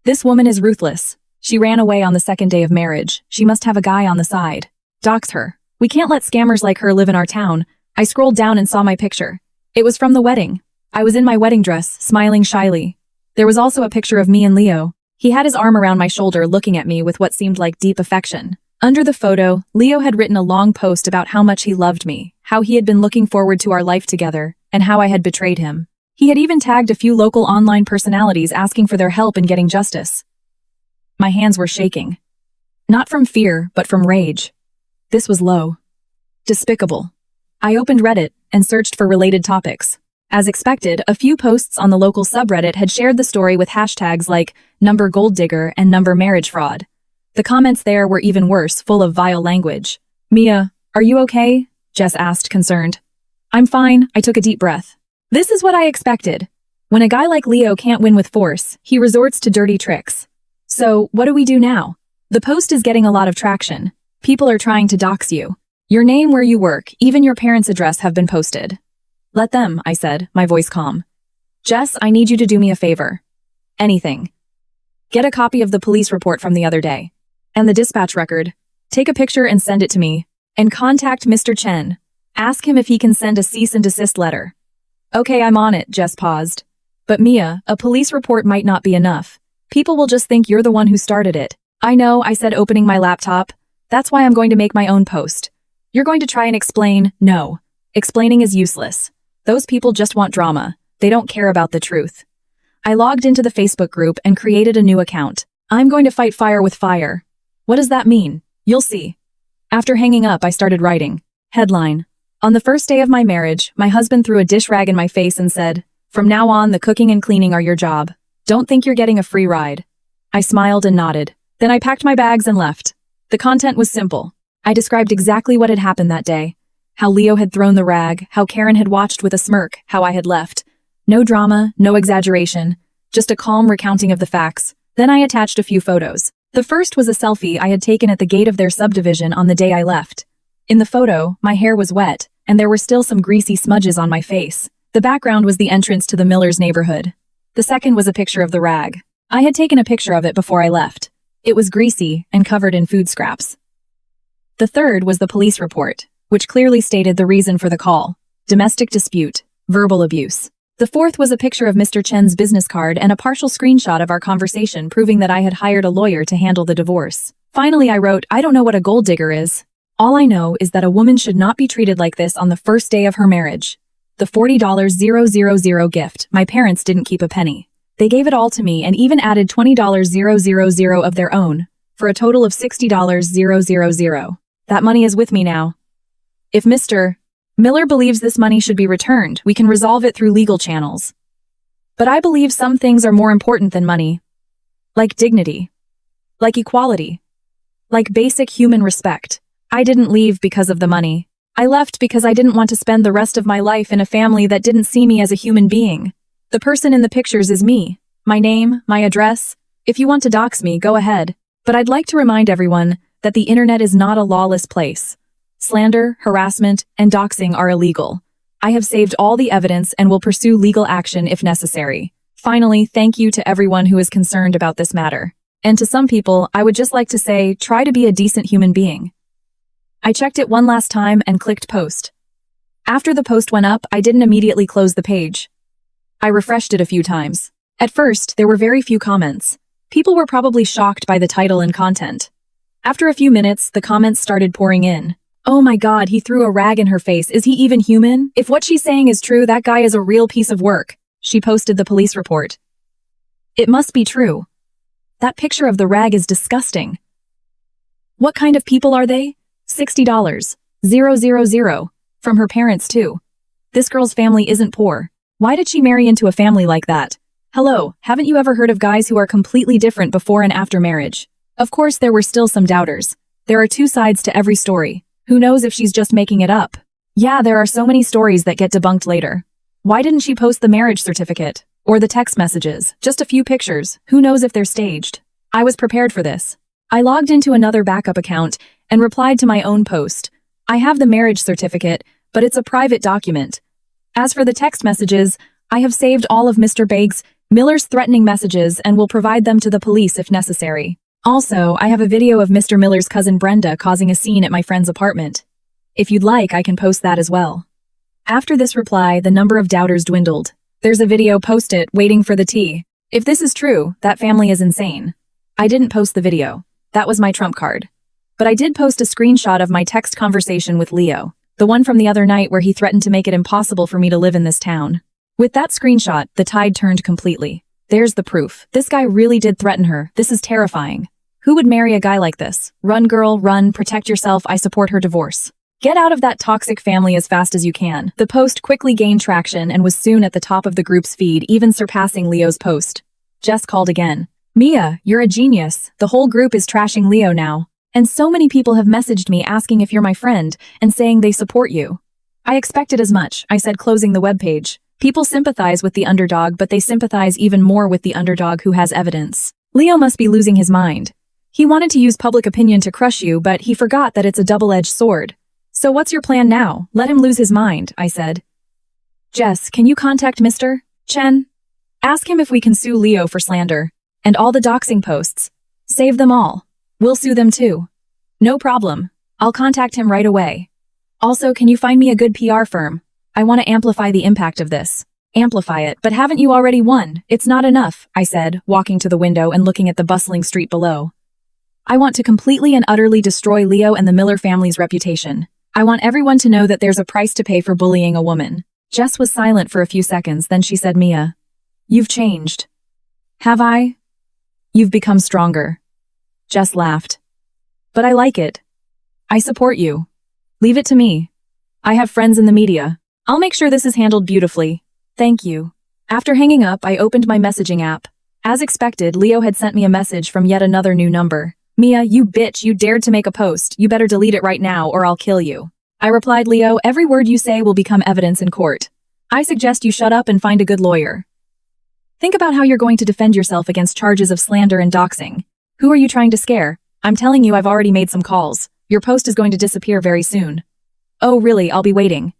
This woman is ruthless. She ran away on the second day of marriage. She must have a guy on the side. Dox her. We can't let scammers like her live in our town. I scrolled down and saw my picture. It was from the wedding. I was in my wedding dress, smiling shyly. There was also a picture of me and Leo. He had his arm around my shoulder, looking at me with what seemed like deep affection. Under the photo, Leo had written a long post about how much he loved me, how he had been looking forward to our life together, and how I had betrayed him. He had even tagged a few local online personalities asking for their help in getting justice. My hands were shaking. Not from fear, but from rage. This was low. Despicable. I opened Reddit and searched for related topics. As expected, a few posts on the local subreddit had shared the story with hashtags like #golddigger and #marriagefraud. The comments there were even worse, full of vile language. Mia, are you okay? Jess asked, concerned. I'm fine, I took a deep breath. This is what I expected. When a guy like Leo can't win with force, he resorts to dirty tricks. So, what do we do now? The post is getting a lot of traction. People are trying to dox you. Your name, where you work, even your parents' address have been posted. Let them, I said, my voice calm. Jess, I need you to do me a favor. Anything. Get a copy of the police report from the other day. And the dispatch record. Take a picture and send it to me. And contact Mr. Chen. Ask him if he can send a cease and desist letter. Okay, I'm on it, Jess paused. But Mia, a police report might not be enough. People will just think you're the one who started it. I know, I said, opening my laptop. That's why I'm going to make my own post. You're going to try and explain? No. Explaining is useless. Those people just want drama. They don't care about the truth. I logged into the Facebook group and created a new account. I'm going to fight fire with fire. What does that mean? You'll see. After hanging up, I started writing. Headline. On the first day of my marriage, my husband threw a dish rag in my face and said, "From now on, the cooking and cleaning are your job. Don't think you're getting a free ride." I smiled and nodded. Then I packed my bags and left. The content was simple. I described exactly what had happened that day. How Leo had thrown the rag, how Karen had watched with a smirk, how I had left. No drama, no exaggeration, just a calm recounting of the facts. Then I attached a few photos. The first was a selfie I had taken at the gate of their subdivision on the day I left. In the photo, my hair was wet, and there were still some greasy smudges on my face. The background was the entrance to the Millers' neighborhood. The second was a picture of the rag. I had taken a picture of it before I left. It was greasy and covered in food scraps. The third was the police report, which clearly stated the reason for the call: domestic dispute, verbal abuse. The fourth was a picture of Mr. Chen's business card and a partial screenshot of our conversation proving that I had hired a lawyer to handle the divorce. Finally, I wrote, "I don't know what a gold digger is. All I know is that a woman should not be treated like this on the first day of her marriage." The $40,000 gift, my parents didn't keep a penny. They gave it all to me and even added $20,000 of their own, for a total of $60,000. That money is with me now. If Mr. Miller believes this money should be returned, we can resolve it through legal channels. But I believe some things are more important than money. Like dignity. Like equality. Like basic human respect. I didn't leave because of the money. I left because I didn't want to spend the rest of my life in a family that didn't see me as a human being. The person in the pictures is me. My name, my address. If you want to dox me, go ahead. But I'd like to remind everyone that the internet is not a lawless place. Slander, harassment, and doxing are illegal. I have saved all the evidence and will pursue legal action if necessary. Finally, thank you to everyone who is concerned about this matter. And to some people, I would just like to say, try to be a decent human being. I checked it one last time and clicked post. After the post went up, I didn't immediately close the page. I refreshed it a few times. At first, there were very few comments. People were probably shocked by the title and content. After a few minutes, the comments started pouring in. "Oh my God, he threw a rag in her face. Is he even human? If what she's saying is true, that guy is a real piece of work." She posted the police report. "It must be true. That picture of the rag is disgusting. What kind of people are they? $60,000. From her parents too. This girl's family isn't poor. Why did she marry into a family like that? Hello, haven't you ever heard of guys who are completely different before and after marriage?" Of course, there were still some doubters. There are two sides to every story. Who knows if she's just making it up? Yeah, there are so many stories that get debunked later. Why didn't she post the marriage certificate? Or the text messages? Just a few pictures. Who knows if they're staged? I was prepared for this. I logged into another backup account and replied to my own post. I have the marriage certificate, but it's a private document. As for the text messages, I have saved all of Mr. Miller's threatening messages and will provide them to the police if necessary. Also, I have a video of Mr. Miller's cousin Brenda causing a scene at my friend's apartment. If you'd like, I can post that as well. After this reply, the number of doubters dwindled. There's a video, post it, waiting for the tea. If this is true, that family is insane. I didn't post the video. That was my trump card. But I did post a screenshot of my text conversation with Leo, the one from the other night where he threatened to make it impossible for me to live in this town. With that screenshot, the tide turned completely. There's the proof. This guy really did threaten her. This is terrifying. Who would marry a guy like this? Run, girl, run, protect yourself. I support her divorce. Get out of that toxic family as fast as you can. The post quickly gained traction and was soon at the top of the group's feed, even surpassing Leo's post. Jess called again. "Mia, you're a genius. The whole group is trashing Leo now. And so many people have messaged me asking if you're my friend and saying they support you." "I expected as much," I said, closing the webpage. People sympathize with the underdog, but they sympathize even more with the underdog who has evidence. Leo must be losing his mind. He wanted to use public opinion to crush you, but he forgot that it's a double-edged sword. "So what's your plan now? Let him lose his mind," I said. "Jess, can you contact Mr. Chen? Ask him if we can sue Leo for slander. And all the doxing posts. Save them all. We'll sue them too." "No problem. I'll contact him right away. Also, can you find me a good PR firm? I want to amplify the impact of this." "Amplify it, but haven't you already won? It's not enough," I said, walking to the window and looking at the bustling street below. "I want to completely and utterly destroy Leo and the Miller family's reputation. I want everyone to know that there's a price to pay for bullying a woman." Jess was silent for a few seconds, then she said, "Mia, you've changed." "Have I?" "You've become stronger." Jess laughed. "But I like it. I support you. Leave it to me. I have friends in the media. I'll make sure this is handled beautifully. Thank you." After hanging up, I opened my messaging app. As expected, Leo had sent me a message from yet another new number. "Mia, you bitch, you dared to make a post. You better delete it right now or I'll kill you." I replied, "Leo, every word you say will become evidence in court. I suggest you shut up and find a good lawyer. Think about how you're going to defend yourself against charges of slander and doxing. Who are you trying to scare? I'm telling you, I've already made some calls. Your post is going to disappear very soon." "Oh, really? I'll be waiting."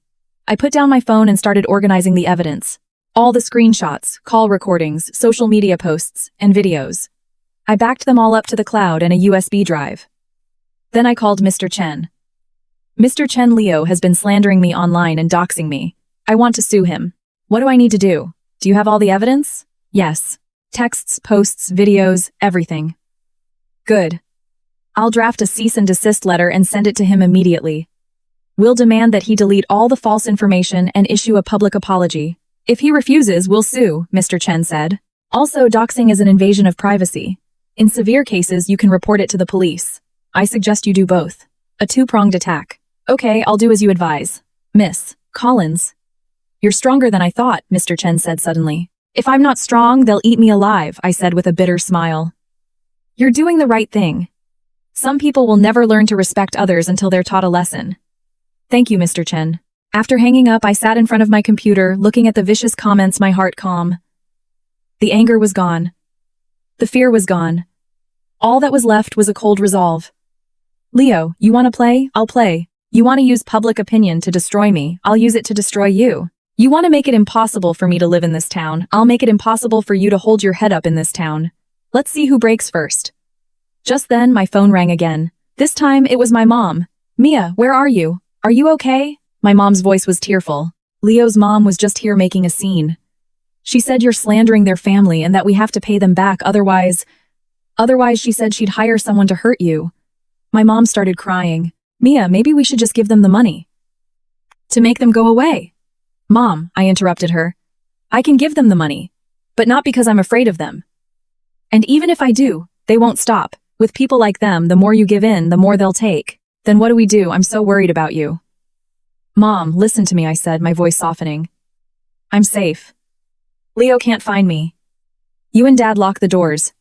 I put down my phone and started organizing the evidence. All the screenshots, call recordings, social media posts, and videos. I backed them all up to the cloud and a USB drive. Then I called Mr. Chen. Mr. Chen, Leo has been slandering me online and doxing me. I want to sue him. What do I need to do? Do you have all the evidence? Yes. Texts, posts, videos, everything. Good. I'll draft a cease and desist letter and send it to him immediately. We'll demand that he delete all the false information and issue a public apology. If he refuses, we'll sue, Mr. Chen said. Also, doxing is an invasion of privacy. In severe cases, you can report it to the police. I suggest you do both. A two-pronged attack. Okay, I'll do as you advise. Miss Collins. You're stronger than I thought, Mr. Chen said suddenly. If I'm not strong, they'll eat me alive, I said with a bitter smile. You're doing the right thing. Some people will never learn to respect others until they're taught a lesson. Thank you, Mr. Chen. After hanging up, I sat in front of my computer, looking at the vicious comments, my heart calm. The anger was gone. The fear was gone. All that was left was a cold resolve. Leo, you want to play? I'll play. You want to use public opinion to destroy me? I'll use it to destroy you. You want to make it impossible for me to live in this town? I'll make it impossible for you to hold your head up in this town. Let's see who breaks first. Just then, my phone rang again. This time, it was my mom. Mia, where are you? Are you okay? My mom's voice was tearful. Leo's mom was just here making a scene. She said you're slandering their family and that we have to pay them back, otherwise, she said she'd hire someone to hurt you. My mom started crying. Mia, maybe we should just give them the money. To make them go away. Mom, I interrupted her. I can give them the money. But not because I'm afraid of them. And even if I do, they won't stop. With people like them, the more you give in, the more they'll take. Then what do we do? I'm so worried about you. Mom, listen to me, I said, my voice softening. I'm safe. Leo can't find me. You and Dad lock the doors.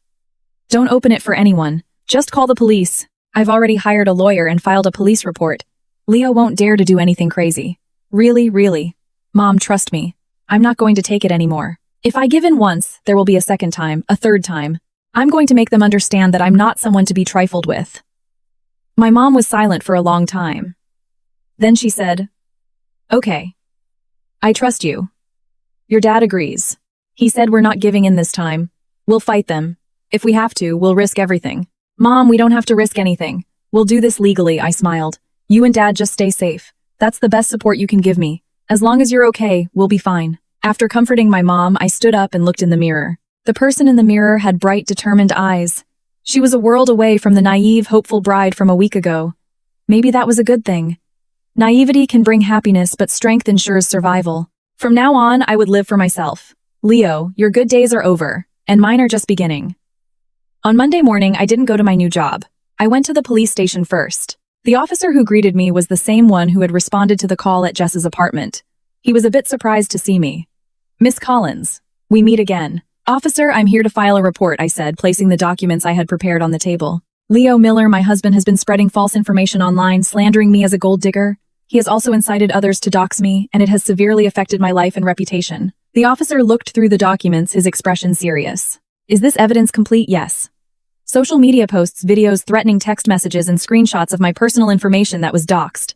Don't open it for anyone. Just call the police. I've already hired a lawyer and filed a police report. Leo won't dare to do anything crazy. Really. Mom, trust me. I'm not going to take it anymore. If I give in once, there will be a second time, a third time. I'm going to make them understand that I'm not someone to be trifled with. My mom was silent for a long time. Then she said, Okay. I trust you. Your dad agrees. He said we're not giving in this time. We'll fight them. If we have to, we'll risk everything. Mom, we don't have to risk anything. We'll do this legally, I smiled. You and Dad just stay safe. That's the best support you can give me. As long as you're okay, we'll be fine. After comforting my mom, I stood up and looked in the mirror. The person in the mirror had bright, determined eyes. She was a world away from the naive, hopeful bride from a week ago. Maybe that was a good thing. Naivety can bring happiness, but strength ensures survival. From now on, I would live for myself. Leo, your good days are over, and mine are just beginning. On Monday morning, I didn't go to my new job. I went to the police station first. The officer who greeted me was the same one who had responded to the call at Jess's apartment. He was a bit surprised to see me. Miss Collins, we meet again. Officer, I'm here to file a report, I said, placing the documents I had prepared on the table. Leo Miller, my husband, has been spreading false information online, slandering me as a gold digger. He has also incited others to dox me, and it has severely affected my life and reputation. The officer looked through the documents, his expression serious. Is this evidence complete? Yes. Social media posts, videos, threatening text messages, and screenshots of my personal information that was doxed.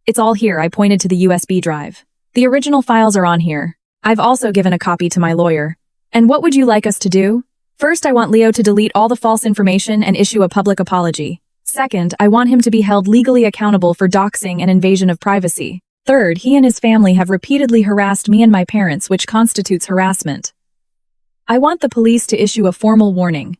It's all here, I pointed to the USB drive. The original files are on here. I've also given a copy to my lawyer. And what would you like us to do? First, I want Leo to delete all the false information and issue a public apology. Second, I want him to be held legally accountable for doxing and invasion of privacy. Third, he and his family have repeatedly harassed me and my parents, which constitutes harassment. I want the police to issue a formal warning.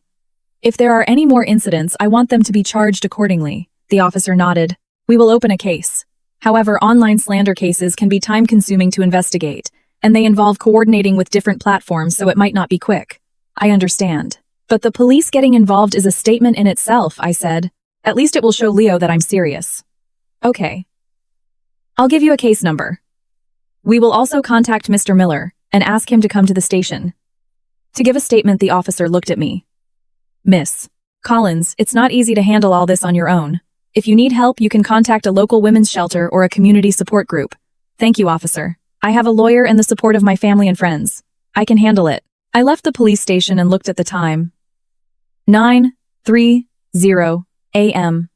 If there are any more incidents, I want them to be charged accordingly. The officer nodded. We will open a case. However, online slander cases can be time-consuming to investigate, and they involve coordinating with different platforms, so it might not be quick. I understand. But the police getting involved is a statement in itself, I said. At least it will show Leo that I'm serious. Okay. I'll give you a case number. We will also contact Mr. Miller and ask him to come to the station. To give a statement, the officer looked at me. Miss Collins, it's not easy to handle all this on your own. If you need help, you can contact a local women's shelter or a community support group. Thank you, officer. I have a lawyer and the support of my family and friends. I can handle it. I left the police station and looked at the time. 9:30 a.m.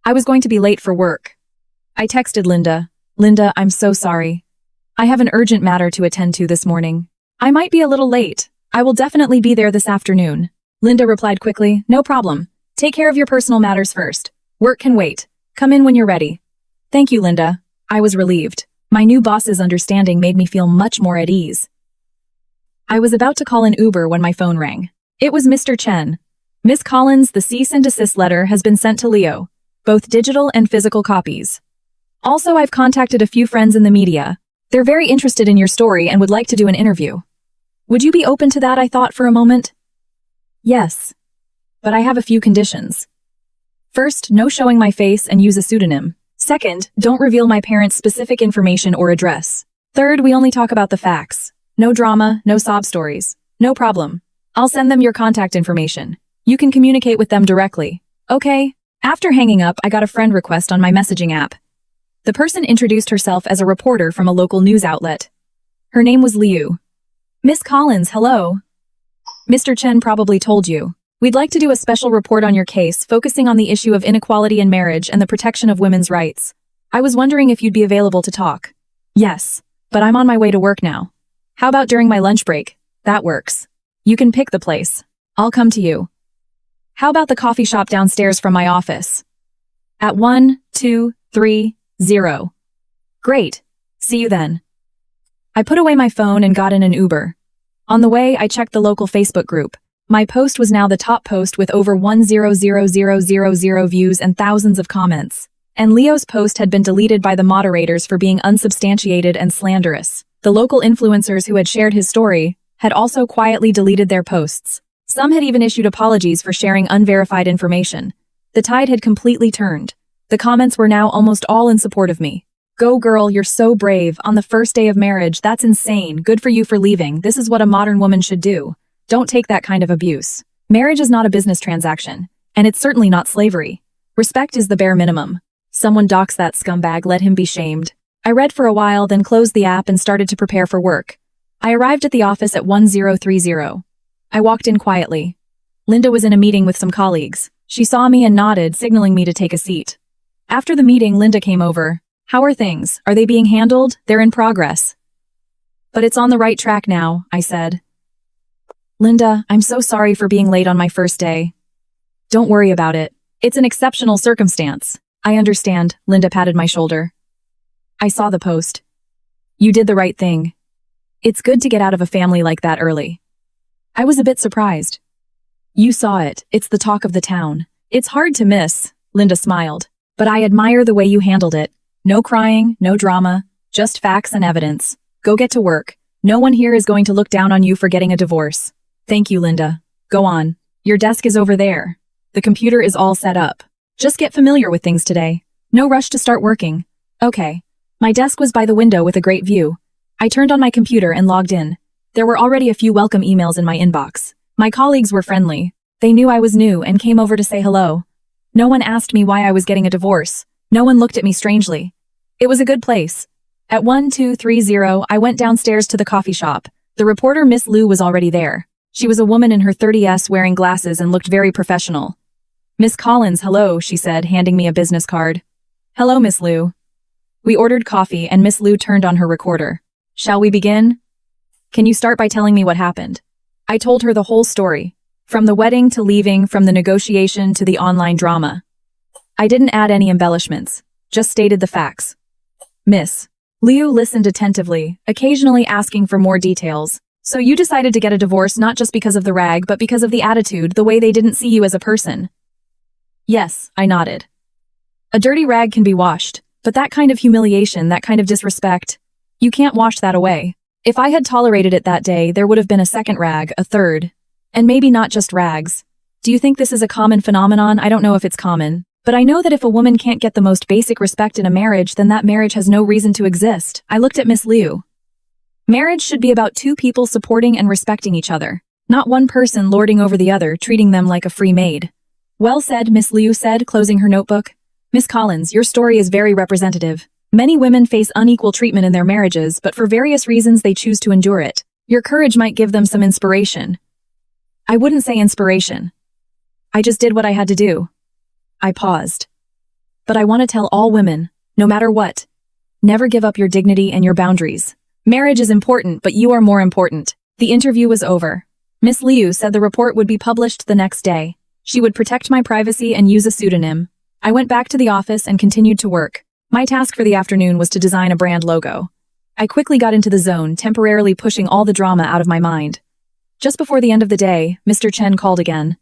I was going to be late for work. I texted Linda. Linda, I'm so sorry. I have an urgent matter to attend to this morning. I might be a little late. I will definitely be there this afternoon. Linda replied quickly, no problem. Take care of your personal matters first. Work can wait. Come in when you're ready. Thank you, Linda. I was relieved. My new boss's understanding made me feel much more at ease. I was about to call an Uber when my phone rang. It was Mr. Chen. Miss Collins, the cease and desist letter has been sent to Leo, both digital and physical copies. Also, I've contacted a few friends in the media. They're very interested in your story and would like to do an interview. Would you be open to that, I thought for a moment? Yes. But I have a few conditions. First, no showing my face and use a pseudonym. Second, don't reveal my parents' specific information or address. Third, we only talk about the facts. No drama, no sob stories. No problem. I'll send them your contact information. You can communicate with them directly. Okay? After hanging up, I got a friend request on my messaging app. The person introduced herself as a reporter from a local news outlet. Her name was Liu. Miss Collins, hello. Mr. Chen probably told you. We'd like to do a special report on your case, focusing on the issue of inequality in marriage and the protection of women's rights. I was wondering if you'd be available to talk. Yes, but I'm on my way to work now. How about during my lunch break? That works. You can pick the place. I'll come to you. How about the coffee shop downstairs from my office? At 1230. Great. See you then. I put away my phone and got in an Uber. On the way, I checked the local Facebook group. My post was now the top post with over 1,000,000 views and thousands of comments. And Leo's post had been deleted by the moderators for being unsubstantiated and slanderous. The local influencers who had shared his story had also quietly deleted their posts. Some had even issued apologies for sharing unverified information. The tide had completely turned. The comments were now almost all in support of me. Go girl, you're so brave. On the first day of marriage, that's insane. Good for you for leaving. This is what a modern woman should do. Don't take that kind of abuse. Marriage is not a business transaction, and it's certainly not slavery. Respect is the bare minimum. Someone dox that scumbag, let him be shamed. I read for a while, then closed the app and started to prepare for work. I arrived at the office at 1030. I walked in quietly. Linda was in a meeting with some colleagues. She saw me and nodded, signaling me to take a seat. After the meeting, Linda came over. How are things? Are they being handled? They're in progress. But it's on the right track now, I said. Linda, I'm so sorry for being late on my first day. Don't worry about it. It's an exceptional circumstance. I understand, Linda patted my shoulder. I saw the post. You did the right thing. It's good to get out of a family like that early. I was a bit surprised. You saw it. It's the talk of the town. It's hard to miss, Linda smiled. But I admire the way you handled it. No crying, no drama, just facts and evidence. Go get to work. No one here is going to look down on you for getting a divorce. Thank you, Linda. Go on. Your desk is over there. The computer is all set up. Just get familiar with things today. No rush to start working. Okay. My desk was by the window with a great view. I turned on my computer and logged in. There were already a few welcome emails in my inbox. My colleagues were friendly. They knew I was new and came over to say hello. No one asked me why I was getting a divorce. No one looked at me strangely. It was a good place. At 1230, I went downstairs to the coffee shop. The reporter, Miss Liu, was already there. She was a woman in her 30s wearing glasses and looked very professional. Miss Collins, hello, she said, handing me a business card. Hello, Miss Liu. We ordered coffee and Miss Liu turned on her recorder. Shall we begin? Can you start by telling me what happened? I told her the whole story. From the wedding to leaving, from the negotiation to the online drama. I didn't add any embellishments, just stated the facts. Miss Liu listened attentively, occasionally asking for more details. So you decided to get a divorce not just because of the rag but because of the attitude, the way they didn't see you as a person. Yes, I nodded. A dirty rag can be washed, but that kind of humiliation, that kind of disrespect, you can't wash that away. If I had tolerated it that day, there would have been a second rag, a third. And maybe not just rags. Do you think this is a common phenomenon? I don't know if it's common. But I know that if a woman can't get the most basic respect in a marriage, then that marriage has no reason to exist. I looked at Miss Liu. Marriage should be about two people supporting and respecting each other, not one person lording over the other, treating them like a free maid. Well said, Miss Liu said, closing her notebook. Miss Collins, your story is very representative. Many women face unequal treatment in their marriages, but for various reasons they choose to endure it. Your courage might give them some inspiration. I wouldn't say inspiration. I just did what I had to do. I paused. But I want to tell all women, no matter what, never give up your dignity and your boundaries. Marriage is important, but you are more important. The interview was over. Miss Liu said the report would be published the next day. She would protect my privacy and use a pseudonym. I went back to the office and continued to work. My task for the afternoon was to design a brand logo. I quickly got into the zone, temporarily pushing all the drama out of my mind. Just before the end of the day, Mr. Chen called again.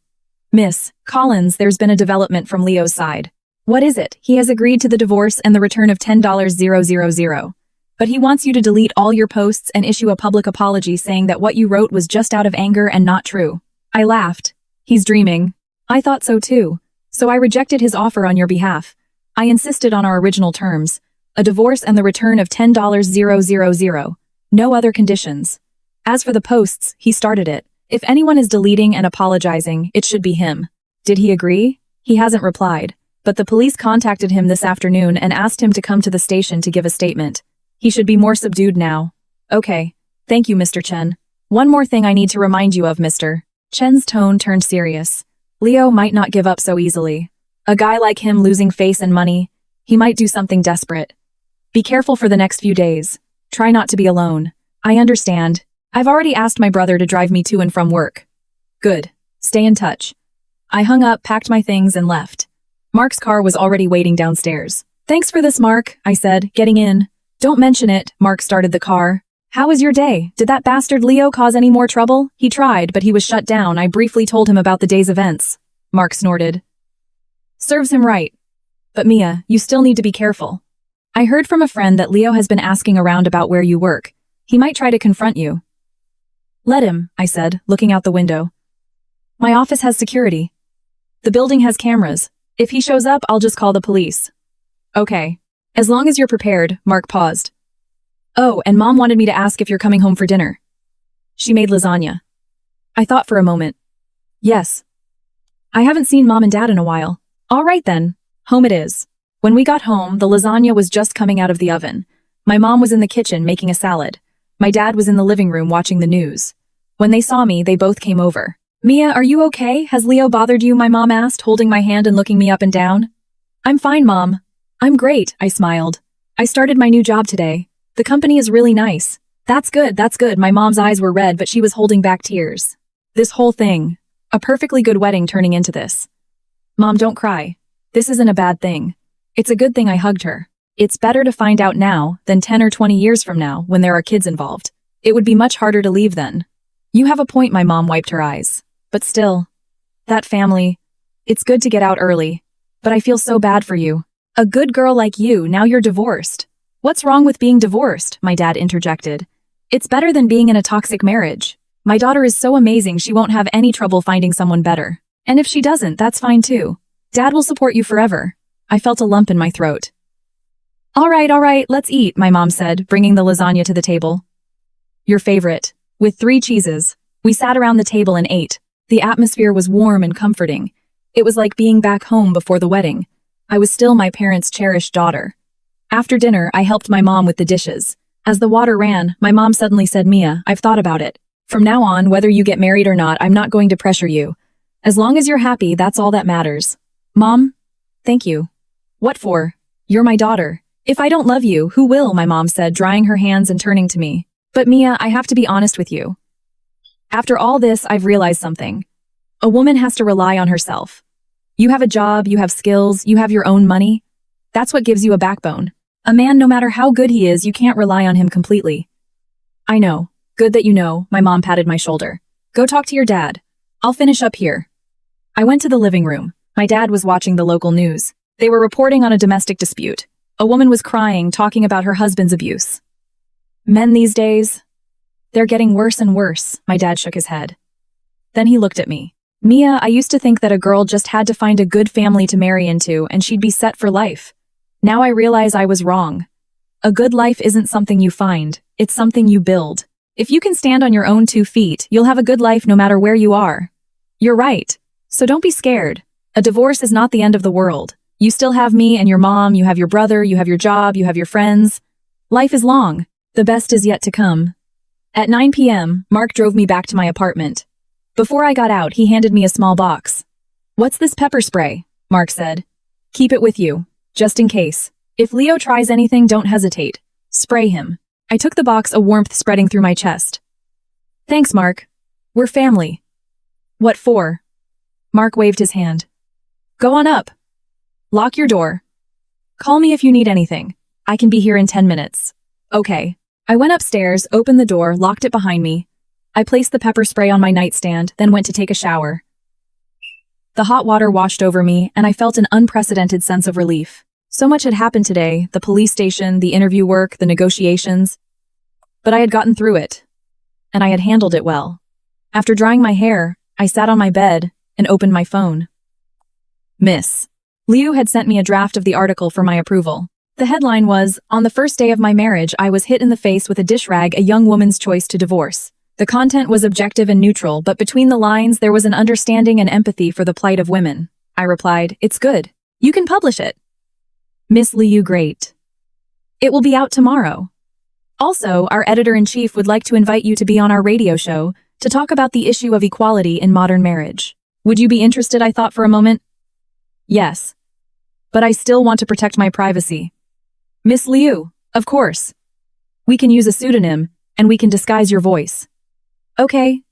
Miss Collins, there's been a development from Leo's side. What is it? He has agreed to the divorce and the return of $10,000. But he wants you to delete all your posts and issue a public apology saying that what you wrote was just out of anger and not true. I laughed. He's dreaming. I thought so too. So I rejected his offer on your behalf. I insisted on our original terms. A divorce and the return of $10,000. No other conditions. As for the posts, he started it. If anyone is deleting and apologizing, it should be him. Did he agree? He hasn't replied. But the police contacted him this afternoon and asked him to come to the station to give a statement. He should be more subdued now. Okay. Thank you, Mr. Chen. One more thing I need to remind you of, Mr. Chen's tone turned serious. Leo might not give up so easily. A guy like him losing face and money, he might do something desperate. Be careful for the next few days. Try not to be alone. I understand. I've already asked my brother to drive me to and from work. Good. Stay in touch. I hung up, packed my things, and left. Mark's car was already waiting downstairs. Thanks for this, Mark, I said, getting in. Don't mention it, Mark started the car. How was your day? Did that bastard Leo cause any more trouble? He tried, but he was shut down. I briefly told him about the day's events. Mark snorted. Serves him right. But Mia, you still need to be careful. I heard from a friend that Leo has been asking around about where you work. He might try to confront you. Let him, I said, looking out the window. My office has security. The building has cameras. If he shows up, I'll just call the police. Okay. As long as you're prepared, Mark paused. Oh, and Mom wanted me to ask if you're coming home for dinner. She made lasagna. I thought for a moment. Yes. I haven't seen Mom and Dad in a while. All right then. Home it is. When we got home, the lasagna was just coming out of the oven. My mom was in the kitchen making a salad. My dad was in the living room watching the news. When they saw me, they both came over. Mia, are you okay? Has Leo bothered you? My mom asked, holding my hand and looking me up and down. I'm fine, Mom. I'm great, I smiled. I started my new job today. The company is really nice. That's good, that's good. My mom's eyes were red, but she was holding back tears. This whole thing. A perfectly good wedding turning into this. Mom, don't cry. This isn't a bad thing. It's a good thing I hugged her. It's better to find out now than 10 or 20 years from now when there are kids involved. It would be much harder to leave then. You have a point, my mom wiped her eyes. But still. That family. It's good to get out early. But I feel so bad for you. A good girl like you, now you're divorced. What's wrong with being divorced? My dad interjected. It's better than being in a toxic marriage. My daughter is so amazing she won't have any trouble finding someone better. And if she doesn't, that's fine too. Dad will support you forever. I felt a lump in my throat. All right, let's eat, my mom said, bringing the lasagna to the table. Your favorite. With 3 cheeses. We sat around the table and ate. The atmosphere was warm and comforting. It was like being back home before the wedding. I was still my parents' cherished daughter. After dinner, I helped my mom with the dishes. As the water ran, my mom suddenly said, Mia, I've thought about it. From now on, whether you get married or not, I'm not going to pressure you. As long as you're happy, that's all that matters. Mom? Thank you. What for? You're my daughter. If I don't love you, who will? My mom said, drying her hands and turning to me. But Mia, I have to be honest with you. After all this, I've realized something. A woman has to rely on herself. You have a job, you have skills, you have your own money. That's what gives you a backbone. A man, no matter how good he is, you can't rely on him completely. I know. Good that you know, my mom patted my shoulder. Go talk to your dad. I'll finish up here. I went to the living room. My dad was watching the local news. They were reporting on a domestic dispute. A woman was crying, talking about her husband's abuse. Men these days, they're getting worse and worse, my dad shook his head. Then he looked at me. Mia, I used to think that a girl just had to find a good family to marry into and she'd be set for life. Now I realize I was wrong. A good life isn't something you find, it's something you build. If you can stand on your own 2 feet, you'll have a good life no matter where you are. You're right. So don't be scared. A divorce is not the end of the world. You still have me and your mom, you have your brother, you have your job, you have your friends. Life is long. The best is yet to come. At 9 p.m., Mark drove me back to my apartment. Before I got out, he handed me a small box. What's this pepper spray? Mark said. Keep it with you, just in case. If Leo tries anything, don't hesitate. Spray him. I took the box, a warmth spreading through my chest. Thanks, Mark. We're family. What for? Mark waved his hand. Go on up. Lock your door. Call me if you need anything. I can be here in 10 minutes. Okay. I went upstairs, opened the door, locked it behind me. I placed the pepper spray on my nightstand, then went to take a shower. The hot water washed over me, and I felt an unprecedented sense of relief. So much had happened today, the police station, the interview work, the negotiations. But I had gotten through it. And I had handled it well. After drying my hair, I sat on my bed and opened my phone. Miss. Liu had sent me a draft of the article for my approval. The headline was, "On the first day of my marriage, I was hit in the face with a dish rag, a young woman's choice to divorce." The content was objective and neutral, but between the lines there was an understanding and empathy for the plight of women. I replied, "It's good. You can publish it." Miss Liu, great. It will be out tomorrow. Also, our editor-in-chief would like to invite you to be on our radio show to talk about the issue of equality in modern marriage. Would you be interested? I thought for a moment. Yes. But I still want to protect my privacy. Miss Liu, of course. We can use a pseudonym, and we can disguise your voice. Okay.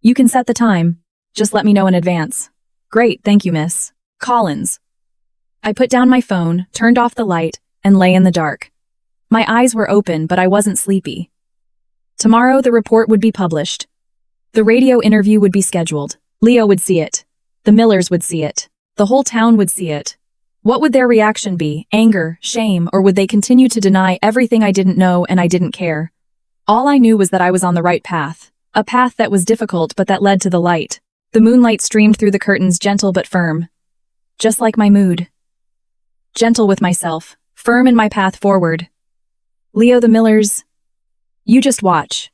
You can set the time. Just let me know in advance. Great, thank you, Miss Collins. I put down my phone, turned off the light, and lay in the dark. My eyes were open, but I wasn't sleepy. Tomorrow the report would be published. The radio interview would be scheduled. Leo would see it. The Millers would see it. The whole town would see it. What would their reaction be? Anger, shame, or would they continue to deny everything I didn't know and I didn't care? All I knew was that I was on the right path. A path that was difficult but that led to the light. The moonlight streamed through the curtains, gentle but firm. Just like my mood. Gentle with myself, firm in my path forward. Leo, the Millers, you just watch.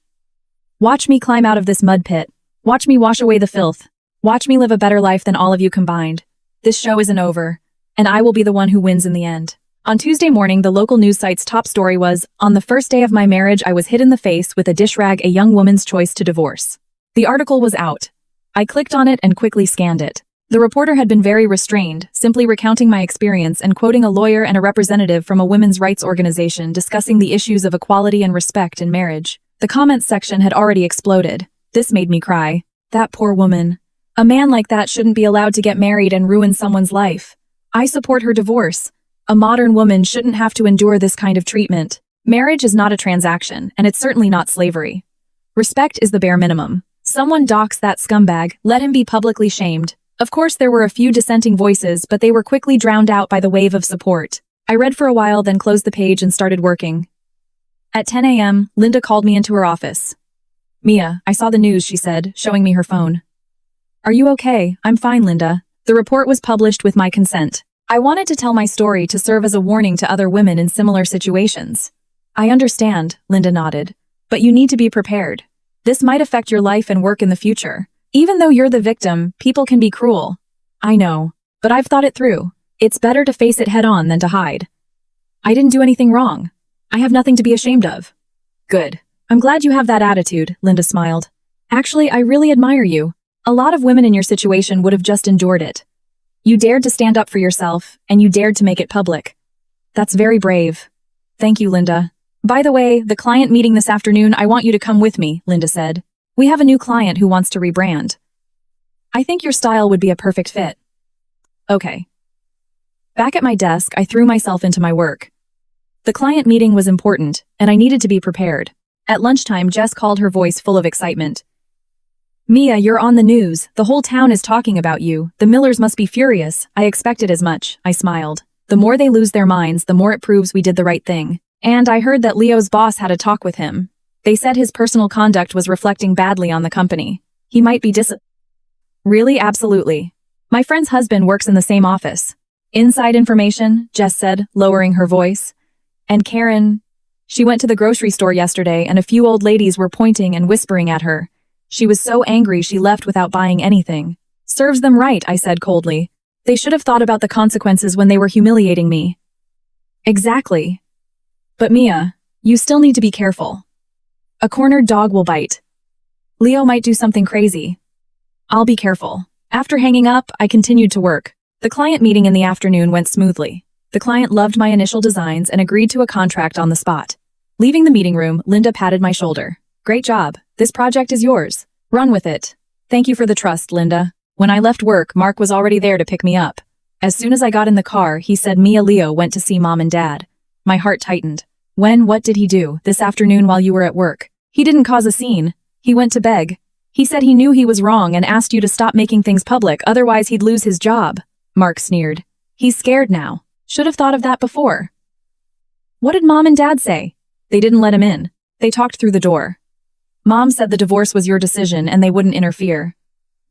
Watch me climb out of this mud pit. Watch me wash away the filth. Watch me live a better life than all of you combined. This show isn't over, and I will be the one who wins in the end. On Tuesday morning, the local news site's top story was, "On the first day of my marriage, I was hit in the face with a dish rag, a young woman's choice to divorce." The article was out. I clicked on it and quickly scanned it. The reporter had been very restrained, simply recounting my experience and quoting a lawyer and a representative from a women's rights organization discussing the issues of equality and respect in marriage. The comments section had already exploded. This made me cry. That poor woman. A man like that shouldn't be allowed to get married and ruin someone's life. I support her divorce. A modern woman shouldn't have to endure this kind of treatment. Marriage is not a transaction, and it's certainly not slavery. Respect is the bare minimum. Someone docks that scumbag, let him be publicly shamed. Of course there were a few dissenting voices, but they were quickly drowned out by the wave of support. I read for a while, then closed the page and started working. At 10 a.m., Linda called me into her office. "Mia, I saw the news," she said, showing me her phone. "Are you okay?" "I'm fine, Linda. The report was published with my consent. I wanted to tell my story to serve as a warning to other women in similar situations." "I understand," Linda nodded. "But you need to be prepared. This might affect your life and work in the future. Even though you're the victim, people can be cruel." "I know. But I've thought it through. It's better to face it head-on than to hide. I didn't do anything wrong. I have nothing to be ashamed of." "Good. I'm glad you have that attitude," Linda smiled. "Actually, I really admire you. A lot of women in your situation would have just endured it. You dared to stand up for yourself, and you dared to make it public. That's very brave." "Thank you, Linda. By the way, the client meeting this afternoon, I want you to come with me," Linda said. "We have a new client who wants to rebrand. I think your style would be a perfect fit." "Okay." Back at my desk, I threw myself into my work. The client meeting was important, and I needed to be prepared. At lunchtime, Jess called, her voice full of excitement. "Mia, you're on the news. The whole town is talking about you. The Millers must be furious." "I expected as much," I smiled. "The more they lose their minds, the more it proves we did the right thing. And I heard that Leo's boss had a talk with him. They said his personal conduct was reflecting badly on the company. He might be Really? Absolutely. My friend's husband works in the same office." "Inside information," Jess said, lowering her voice. "And Karen, she went to the grocery store yesterday and a few old ladies were pointing and whispering at her. She was so angry she left without buying anything." "Serves them right," I said coldly. "They should have thought about the consequences when they were humiliating me." "Exactly. But Mia, you still need to be careful. A cornered dog will bite. Leo might do something crazy. I'll be careful." After hanging up, I continued to work. The client meeting in the afternoon went smoothly. The client loved my initial designs and agreed to a contract on the spot. Leaving the meeting room, Linda patted my shoulder. "Great job. This project is yours. Run with it. Thank you for the trust, Linda. When I left work, Mark was already there to pick me up. As soon as I got in the car, he said Leo went to see Mom and Dad. My heart tightened. What did he do? This afternoon while you were at work? He didn't cause a scene. He went to beg. He said he knew he was wrong and asked you to stop making things public, otherwise he'd lose his job. Mark sneered. He's scared now. Should have thought of that before. What did Mom and Dad say? They didn't let him in. They talked through the door. Mom said the divorce was your decision and they wouldn't interfere.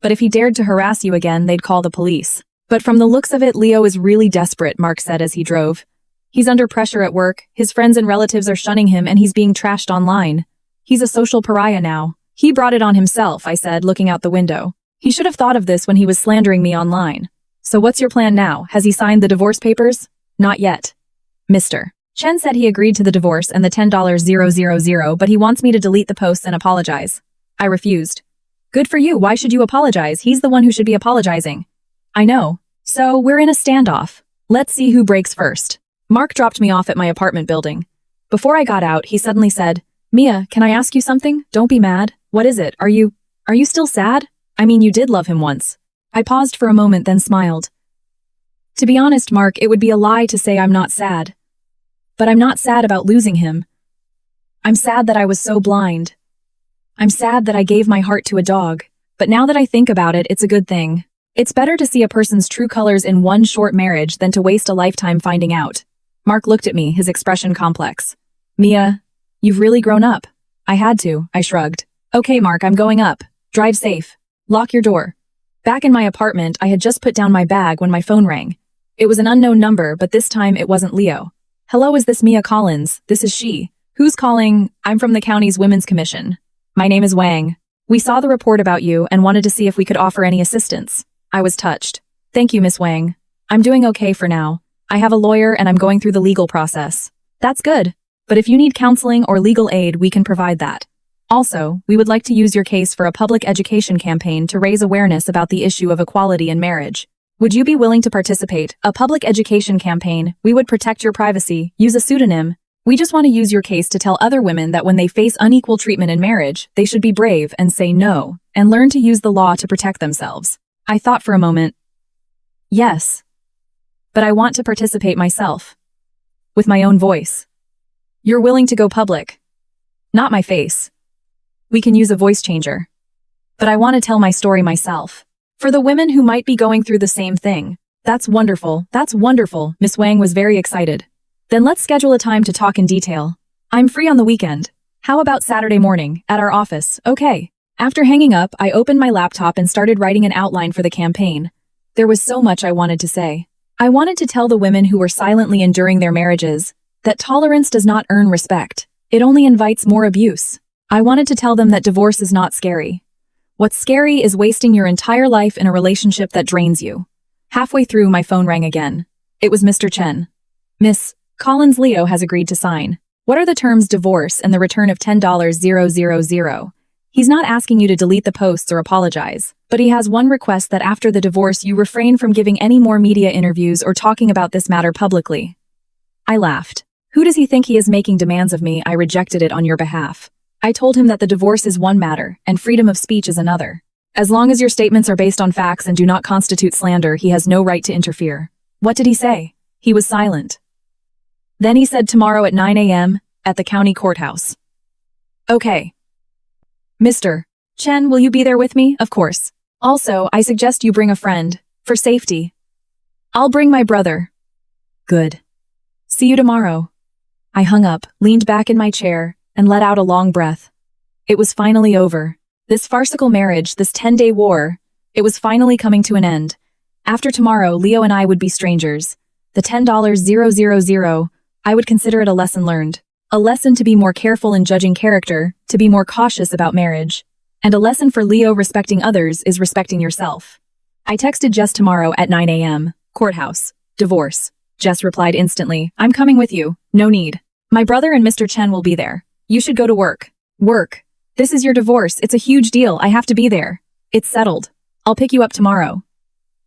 But if he dared to harass you again, they'd call the police. But from the looks of it, Leo is really desperate, Mark said as he drove. He's under pressure at work, his friends and relatives are shunning him, and he's being trashed online. He's a social pariah now. He brought it on himself, I said, looking out the window. He should have thought of this when he was slandering me online. So what's your plan now? Has he signed the divorce papers? Not yet. Mr. Chen said he agreed to the divorce and the $10,000, but he wants me to delete the posts and apologize. I refused. Good for you, why should you apologize? He's the one who should be apologizing. I know. So, we're in a standoff. Let's see who breaks first. Mark dropped me off at my apartment building. Before I got out, he suddenly said, Mia, can I ask you something? Don't be mad. What is it? Are you still sad? I mean, you did love him once. I paused for a moment, then smiled. To be honest, Mark, it would be a lie to say I'm not sad. But I'm not sad about losing him. I'm sad that I was so blind. I'm sad that I gave my heart to a dog. But now that I think about it, it's a good thing. It's better to see a person's true colors in one short marriage than to waste a lifetime finding out. Mark looked at me, his expression complex. Mia, you've really grown up. I had to, I shrugged. Okay, Mark, I'm going up. Drive safe. Lock your door. Back in my apartment, I had just put down my bag when my phone rang. It was an unknown number, but this time it wasn't Leo. Hello, is this Mia Collins? This is she. Who's calling? I'm from the county's Women's Commission. My name is Wang. We saw the report about you and wanted to see if we could offer any assistance. I was touched. Thank you, Miss Wang. I'm doing okay for now. I have a lawyer and I'm going through the legal process. That's good. But if you need counseling or legal aid, we can provide that. Also, we would like to use your case for a public education campaign to raise awareness about the issue of equality in marriage. Would you be willing to participate? A public education campaign. We would protect your privacy, use a pseudonym. We just want to use your case to tell other women that when they face unequal treatment in marriage, they should be brave and say no, and learn to use the law to protect themselves. I thought for a moment. Yes. But I want to participate myself. With my own voice. You're willing to go public. Not my face. We can use a voice changer. But I want to tell my story myself. For the women who might be going through the same thing. That's wonderful, that's wonderful. Miss Wang was very excited. Then let's schedule a time to talk in detail. I'm free on the weekend. How about Saturday morning, at our office? Okay. After hanging up, I opened my laptop and started writing an outline for the campaign. There was so much I wanted to say. I wanted to tell the women who were silently enduring their marriages that tolerance does not earn respect. It only invites more abuse. I wanted to tell them that divorce is not scary. What's scary is wasting your entire life in a relationship that drains you. Halfway through, my phone rang again. It was Mr. Chen. Miss Collins, Leo has agreed to sign. What are the terms divorce and the return of $10,000? He's not asking you to delete the posts or apologize, but he has one request that after the divorce you refrain from giving any more media interviews or talking about this matter publicly. I laughed. Who does he think he is making demands of me? I rejected it on your behalf. I told him that the divorce is one matter and freedom of speech is another. As long as your statements are based on facts and do not constitute slander, he has no right to interfere. What did he say? He was silent. Then he said tomorrow at 9 a.m. at the county courthouse. Okay. Mr. Chen, will you be there with me? Of course. Also, I suggest you bring a friend, for safety. I'll bring my brother. Good. See you tomorrow. I hung up, leaned back in my chair, and let out a long breath. It was finally over. This farcical marriage, this 10-day war, it was finally coming to an end. After tomorrow, Leo and I would be strangers. The $10,000, I would consider it a lesson learned. A lesson to be more careful in judging character, to be more cautious about marriage. And a lesson for Leo respecting others is respecting yourself. I texted Jess tomorrow at 9 a.m. Courthouse. Divorce. Jess replied instantly, I'm coming with you. No need. My brother and Mr. Chen will be there. You should go to work. Work. This is your divorce. It's a huge deal. I have to be there. It's settled. I'll pick you up tomorrow.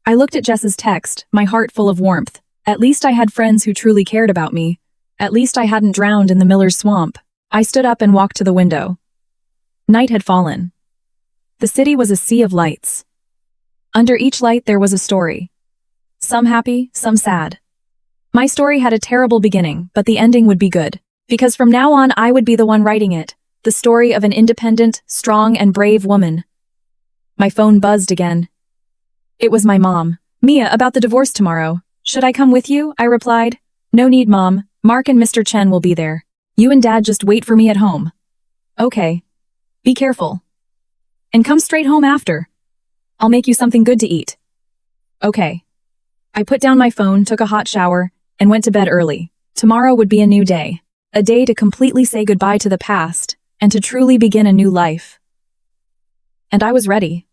I looked at Jess's text, my heart full of warmth. At least I had friends who truly cared about me. At least I hadn't drowned in the Miller's swamp. I stood up and walked to the window. Night had fallen. The city was a sea of lights. Under each light there was a story. Some happy, some sad. My story had a terrible beginning, but the ending would be good. Because from now on I would be the one writing it. The story of an independent, strong and brave woman. My phone buzzed again. It was my mom. Mia, about the divorce tomorrow. Should I come with you? I replied. No need, Mom. Mark and Mr. Chen will be there. You and Dad just wait for me at home. Okay. Be careful. And come straight home after. I'll make you something good to eat. Okay. I put down my phone, took a hot shower, and went to bed early. Tomorrow would be a new day. A day to completely say goodbye to the past, and to truly begin a new life. And I was ready.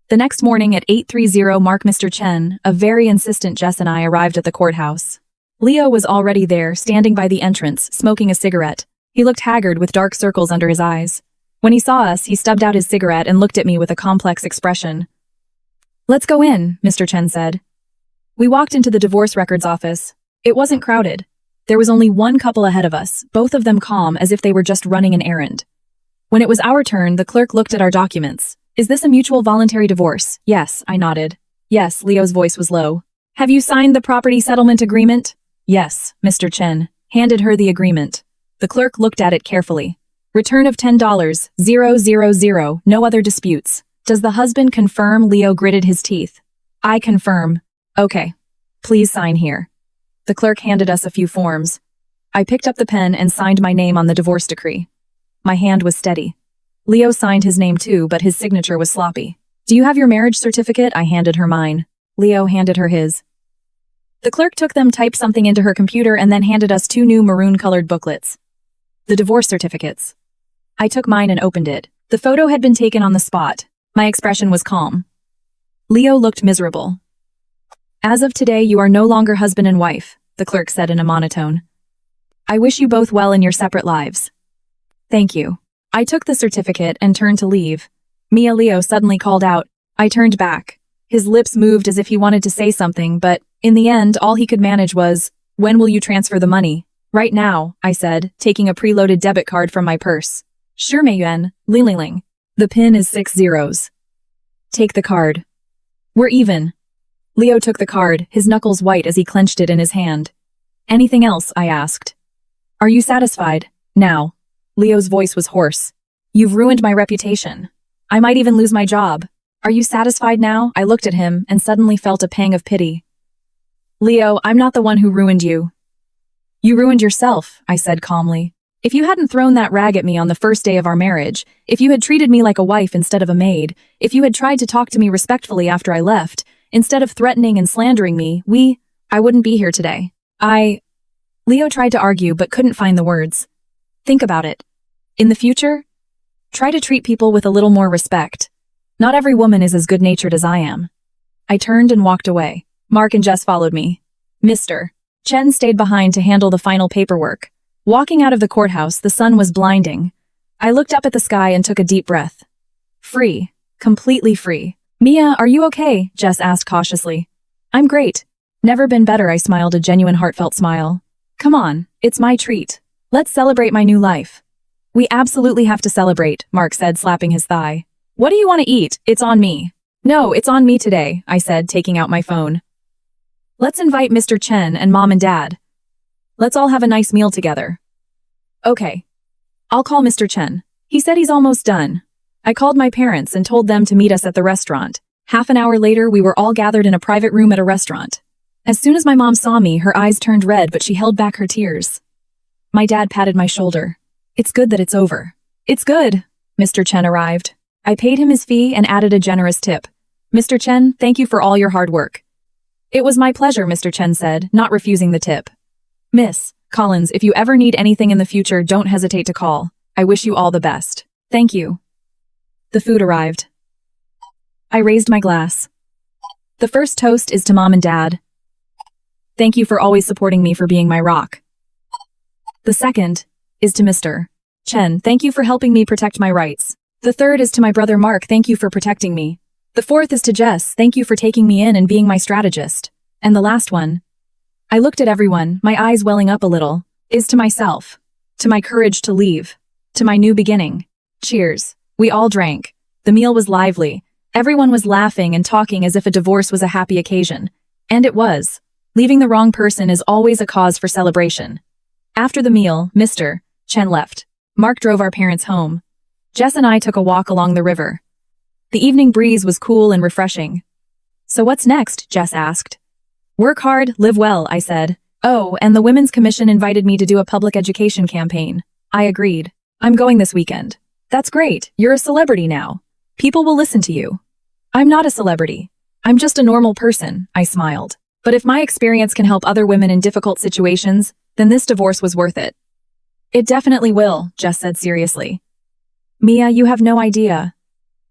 The next morning at 8:30 mark Mr. Chen, a very insistent Jess and I arrived at the courthouse. Leo was already there, standing by the entrance, smoking a cigarette. He looked haggard with dark circles under his eyes. When he saw us, he stubbed out his cigarette and looked at me with a complex expression. Let's go in, Mr. Chen said. We walked into the divorce records office. It wasn't crowded. There was only one couple ahead of us, both of them calm as if they were just running an errand. When it was our turn, the clerk looked at our documents. Is this a mutual voluntary divorce? Yes, I nodded. Yes, Leo's voice was low. Have you signed the property settlement agreement? Yes, Mr. Chen handed her the agreement. The clerk looked at it carefully. Return of $10,000, no other disputes. Does the husband confirm? Leo gritted his teeth. I confirm. Okay. Please sign here. The clerk handed us a few forms. I picked up the pen and signed my name on the divorce decree. My hand was steady. Leo signed his name too, but his signature was sloppy. Do you have your marriage certificate? I handed her mine. Leo handed her his. The clerk took them, typed something into her computer, and then handed us 2 new maroon-colored booklets. The divorce certificates. I took mine and opened it. The photo had been taken on the spot. My expression was calm. Leo looked miserable. As of today, you are no longer husband and wife, the clerk said in a monotone. I wish you both well in your separate lives. Thank you. I took the certificate and turned to leave. Leo suddenly called out. I turned back. His lips moved as if he wanted to say something, but in the end, all he could manage was, when will you transfer the money? Right now, I said, taking a preloaded debit card from my purse. Sure, Meiyuan, Ling. The pin is 6 zeros. Take the card. We're even. Leo took the card, his knuckles white as he clenched it in his hand. Anything else? I asked. Are you satisfied? Now. Leo's voice was hoarse. You've ruined my reputation. I might even lose my job. Are you satisfied now? I looked at him and suddenly felt a pang of pity. Leo, I'm not the one who ruined you. You ruined yourself, I said calmly. If you hadn't thrown that rag at me on the first day of our marriage, if you had treated me like a wife instead of a maid, if you had tried to talk to me respectfully after I left, instead of threatening and slandering me, I wouldn't be here today. Leo tried to argue but couldn't find the words. Think about it. In the future, try to treat people with a little more respect. Not every woman is as good-natured as I am. I turned and walked away. Mark and Jess followed me. Mr. Chen stayed behind to handle the final paperwork. Walking out of the courthouse, the sun was blinding. I looked up at the sky and took a deep breath. Free. Completely free. Mia, are you okay? Jess asked cautiously. I'm great. Never been better, I smiled, a genuine heartfelt smile. Come on, it's my treat. Let's celebrate my new life. We absolutely have to celebrate, Mark said, slapping his thigh. What do you want to eat? It's on me. No, it's on me today, I said, taking out my phone. Let's invite Mr. Chen and Mom and Dad. Let's all have a nice meal together. Okay. I'll call Mr. Chen. He said he's almost done. I called my parents and told them to meet us at the restaurant. Half an hour later, we were all gathered in a private room at a restaurant. As soon as my mom saw me, her eyes turned red, but she held back her tears. My dad patted my shoulder. It's good that it's over. It's good. Mr. Chen arrived. I paid him his fee and added a generous tip. Mr. Chen, thank you for all your hard work. It was my pleasure, Mr. Chen said, not refusing the tip. Miss Collins, if you ever need anything in the future, don't hesitate to call. I wish you all the best. Thank you. The food arrived. I raised my glass. The first toast is to Mom and Dad. Thank you for always supporting me, for being my rock. The second is to Mr. Chen. Thank you for helping me protect my rights. The third is to my brother Mark. Thank you for protecting me. The fourth is to Jess. Thank you for taking me in and being my strategist. And the last one, I looked at everyone, my eyes welling up a little, is to myself, to my courage to leave, to my new beginning. Cheers. We all drank. The meal was lively. Everyone was laughing and talking as if a divorce was a happy occasion. And it was. Leaving the wrong person is always a cause for celebration. After the meal, Mr. Chen left. Mark drove our parents home. Jess and I took a walk along the river. The evening breeze was cool and refreshing. "So what's next?" Jess asked. "Work hard, live well," I said. "Oh, and the Women's Commission invited me to do a public education campaign." I agreed. "I'm going this weekend." "That's great. You're a celebrity now. People will listen to you." "I'm not a celebrity. I'm just a normal person," I smiled. "But if my experience can help other women in difficult situations, then this divorce was worth it." "It definitely will," Jess said seriously. "Mia, you have no idea.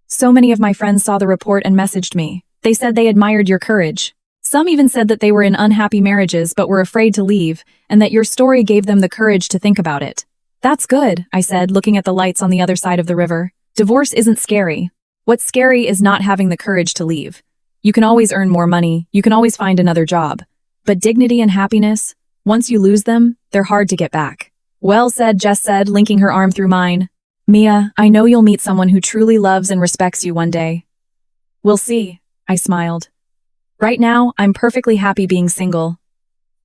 So many of my friends saw the report and messaged me. They said they admired your courage. Some even said that they were in unhappy marriages but were afraid to leave, and that your story gave them the courage to think about it." "That's good," I said, looking at the lights on the other side of the river. "Divorce isn't scary. What's scary is not having the courage to leave. You can always earn more money, you can always find another job. But dignity and happiness, once you lose them, they're hard to get back." "Well said," Jess said, linking her arm through mine. "Mia, I know you'll meet someone who truly loves and respects you one day." "We'll see," I smiled. "Right now, I'm perfectly happy being single.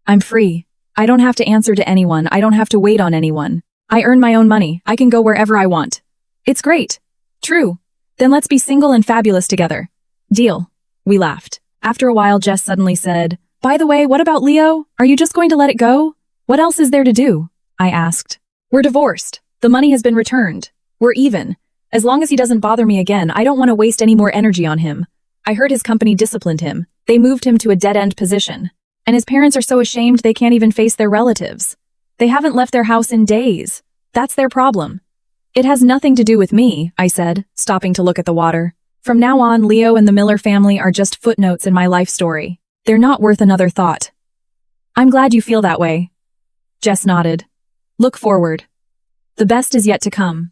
I'm free. I don't have to answer to anyone, I don't have to wait on anyone. I earn my own money, I can go wherever I want. It's great." "True. Then let's be single and fabulous together." "Deal." We laughed. After a while, Jess suddenly said, "By the way, what about Leo? Are you just going to let it go? What else is there to do?" I asked. "We're divorced. The money has been returned. We're even. As long as he doesn't bother me again, I don't want to waste any more energy on him. I heard his company disciplined him. They moved him to a dead-end position. And his parents are so ashamed they can't even face their relatives. They haven't left their house in days. That's their problem." "It has nothing to do with me," I said, stopping to look at the water. "From now on, Leo and the Miller family are just footnotes in my life story. They're not worth another thought." "I'm glad you feel that way." Jess nodded. "Look forward. The best is yet to come."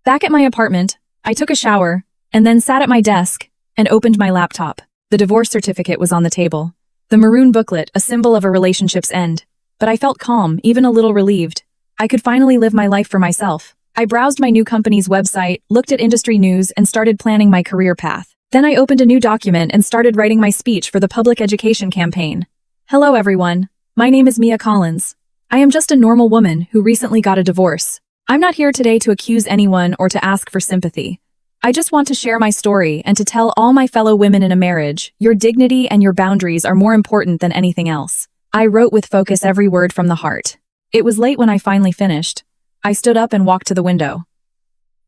Back at my apartment, I took a shower, and then sat at my desk and opened my laptop. The divorce certificate was on the table. The maroon booklet, a symbol of a relationship's end. But I felt calm, even a little relieved. I could finally live my life for myself. I browsed my new company's website, looked at industry news, and started planning my career path. Then I opened a new document and started writing my speech for the public education campaign. "Hello, everyone. My name is Mia Collins. I am just a normal woman who recently got a divorce. I'm not here today to accuse anyone or to ask for sympathy. I just want to share my story and to tell all my fellow women in a marriage, your dignity and your boundaries are more important than anything else." I wrote with focus, every word from the heart. It was late when I finally finished. I stood up and walked to the window.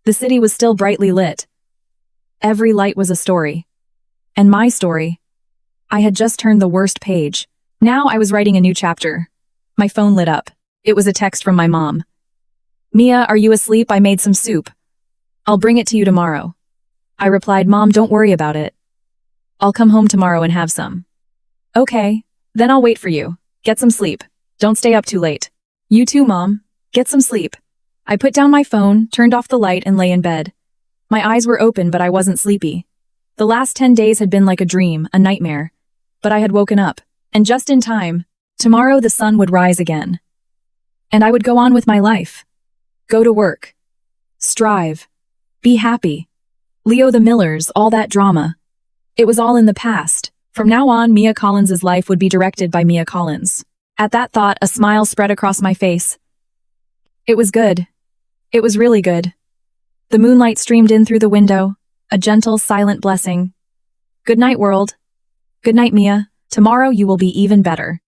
The city was still brightly lit. Every light was a story. And my story. I had just turned the worst page. Now I was writing a new chapter. My phone lit up. It was a text from my mom. "Mia, are you asleep? I made some soup. I'll bring it to you tomorrow." I replied, "Mom, don't worry about it. I'll come home tomorrow and have some." "Okay, then I'll wait for you. Get some sleep. Don't stay up too late." "You too, Mom. Get some sleep." I put down my phone, turned off the light, and lay in bed. My eyes were open, but I wasn't sleepy. The last 10 days had been like a dream, a nightmare. But I had woken up. And just in time. Tomorrow the sun would rise again. And I would go on with my life. Go to work. Strive. Be happy. Leo, the Millers, all that drama. It was all in the past. From now on, Mia Collins's life would be directed by Mia Collins. At that thought, a smile spread across my face. It was good. It was really good. The moonlight streamed in through the window, a gentle, silent blessing. Good night, world. Good night, Mia. Tomorrow you will be even better.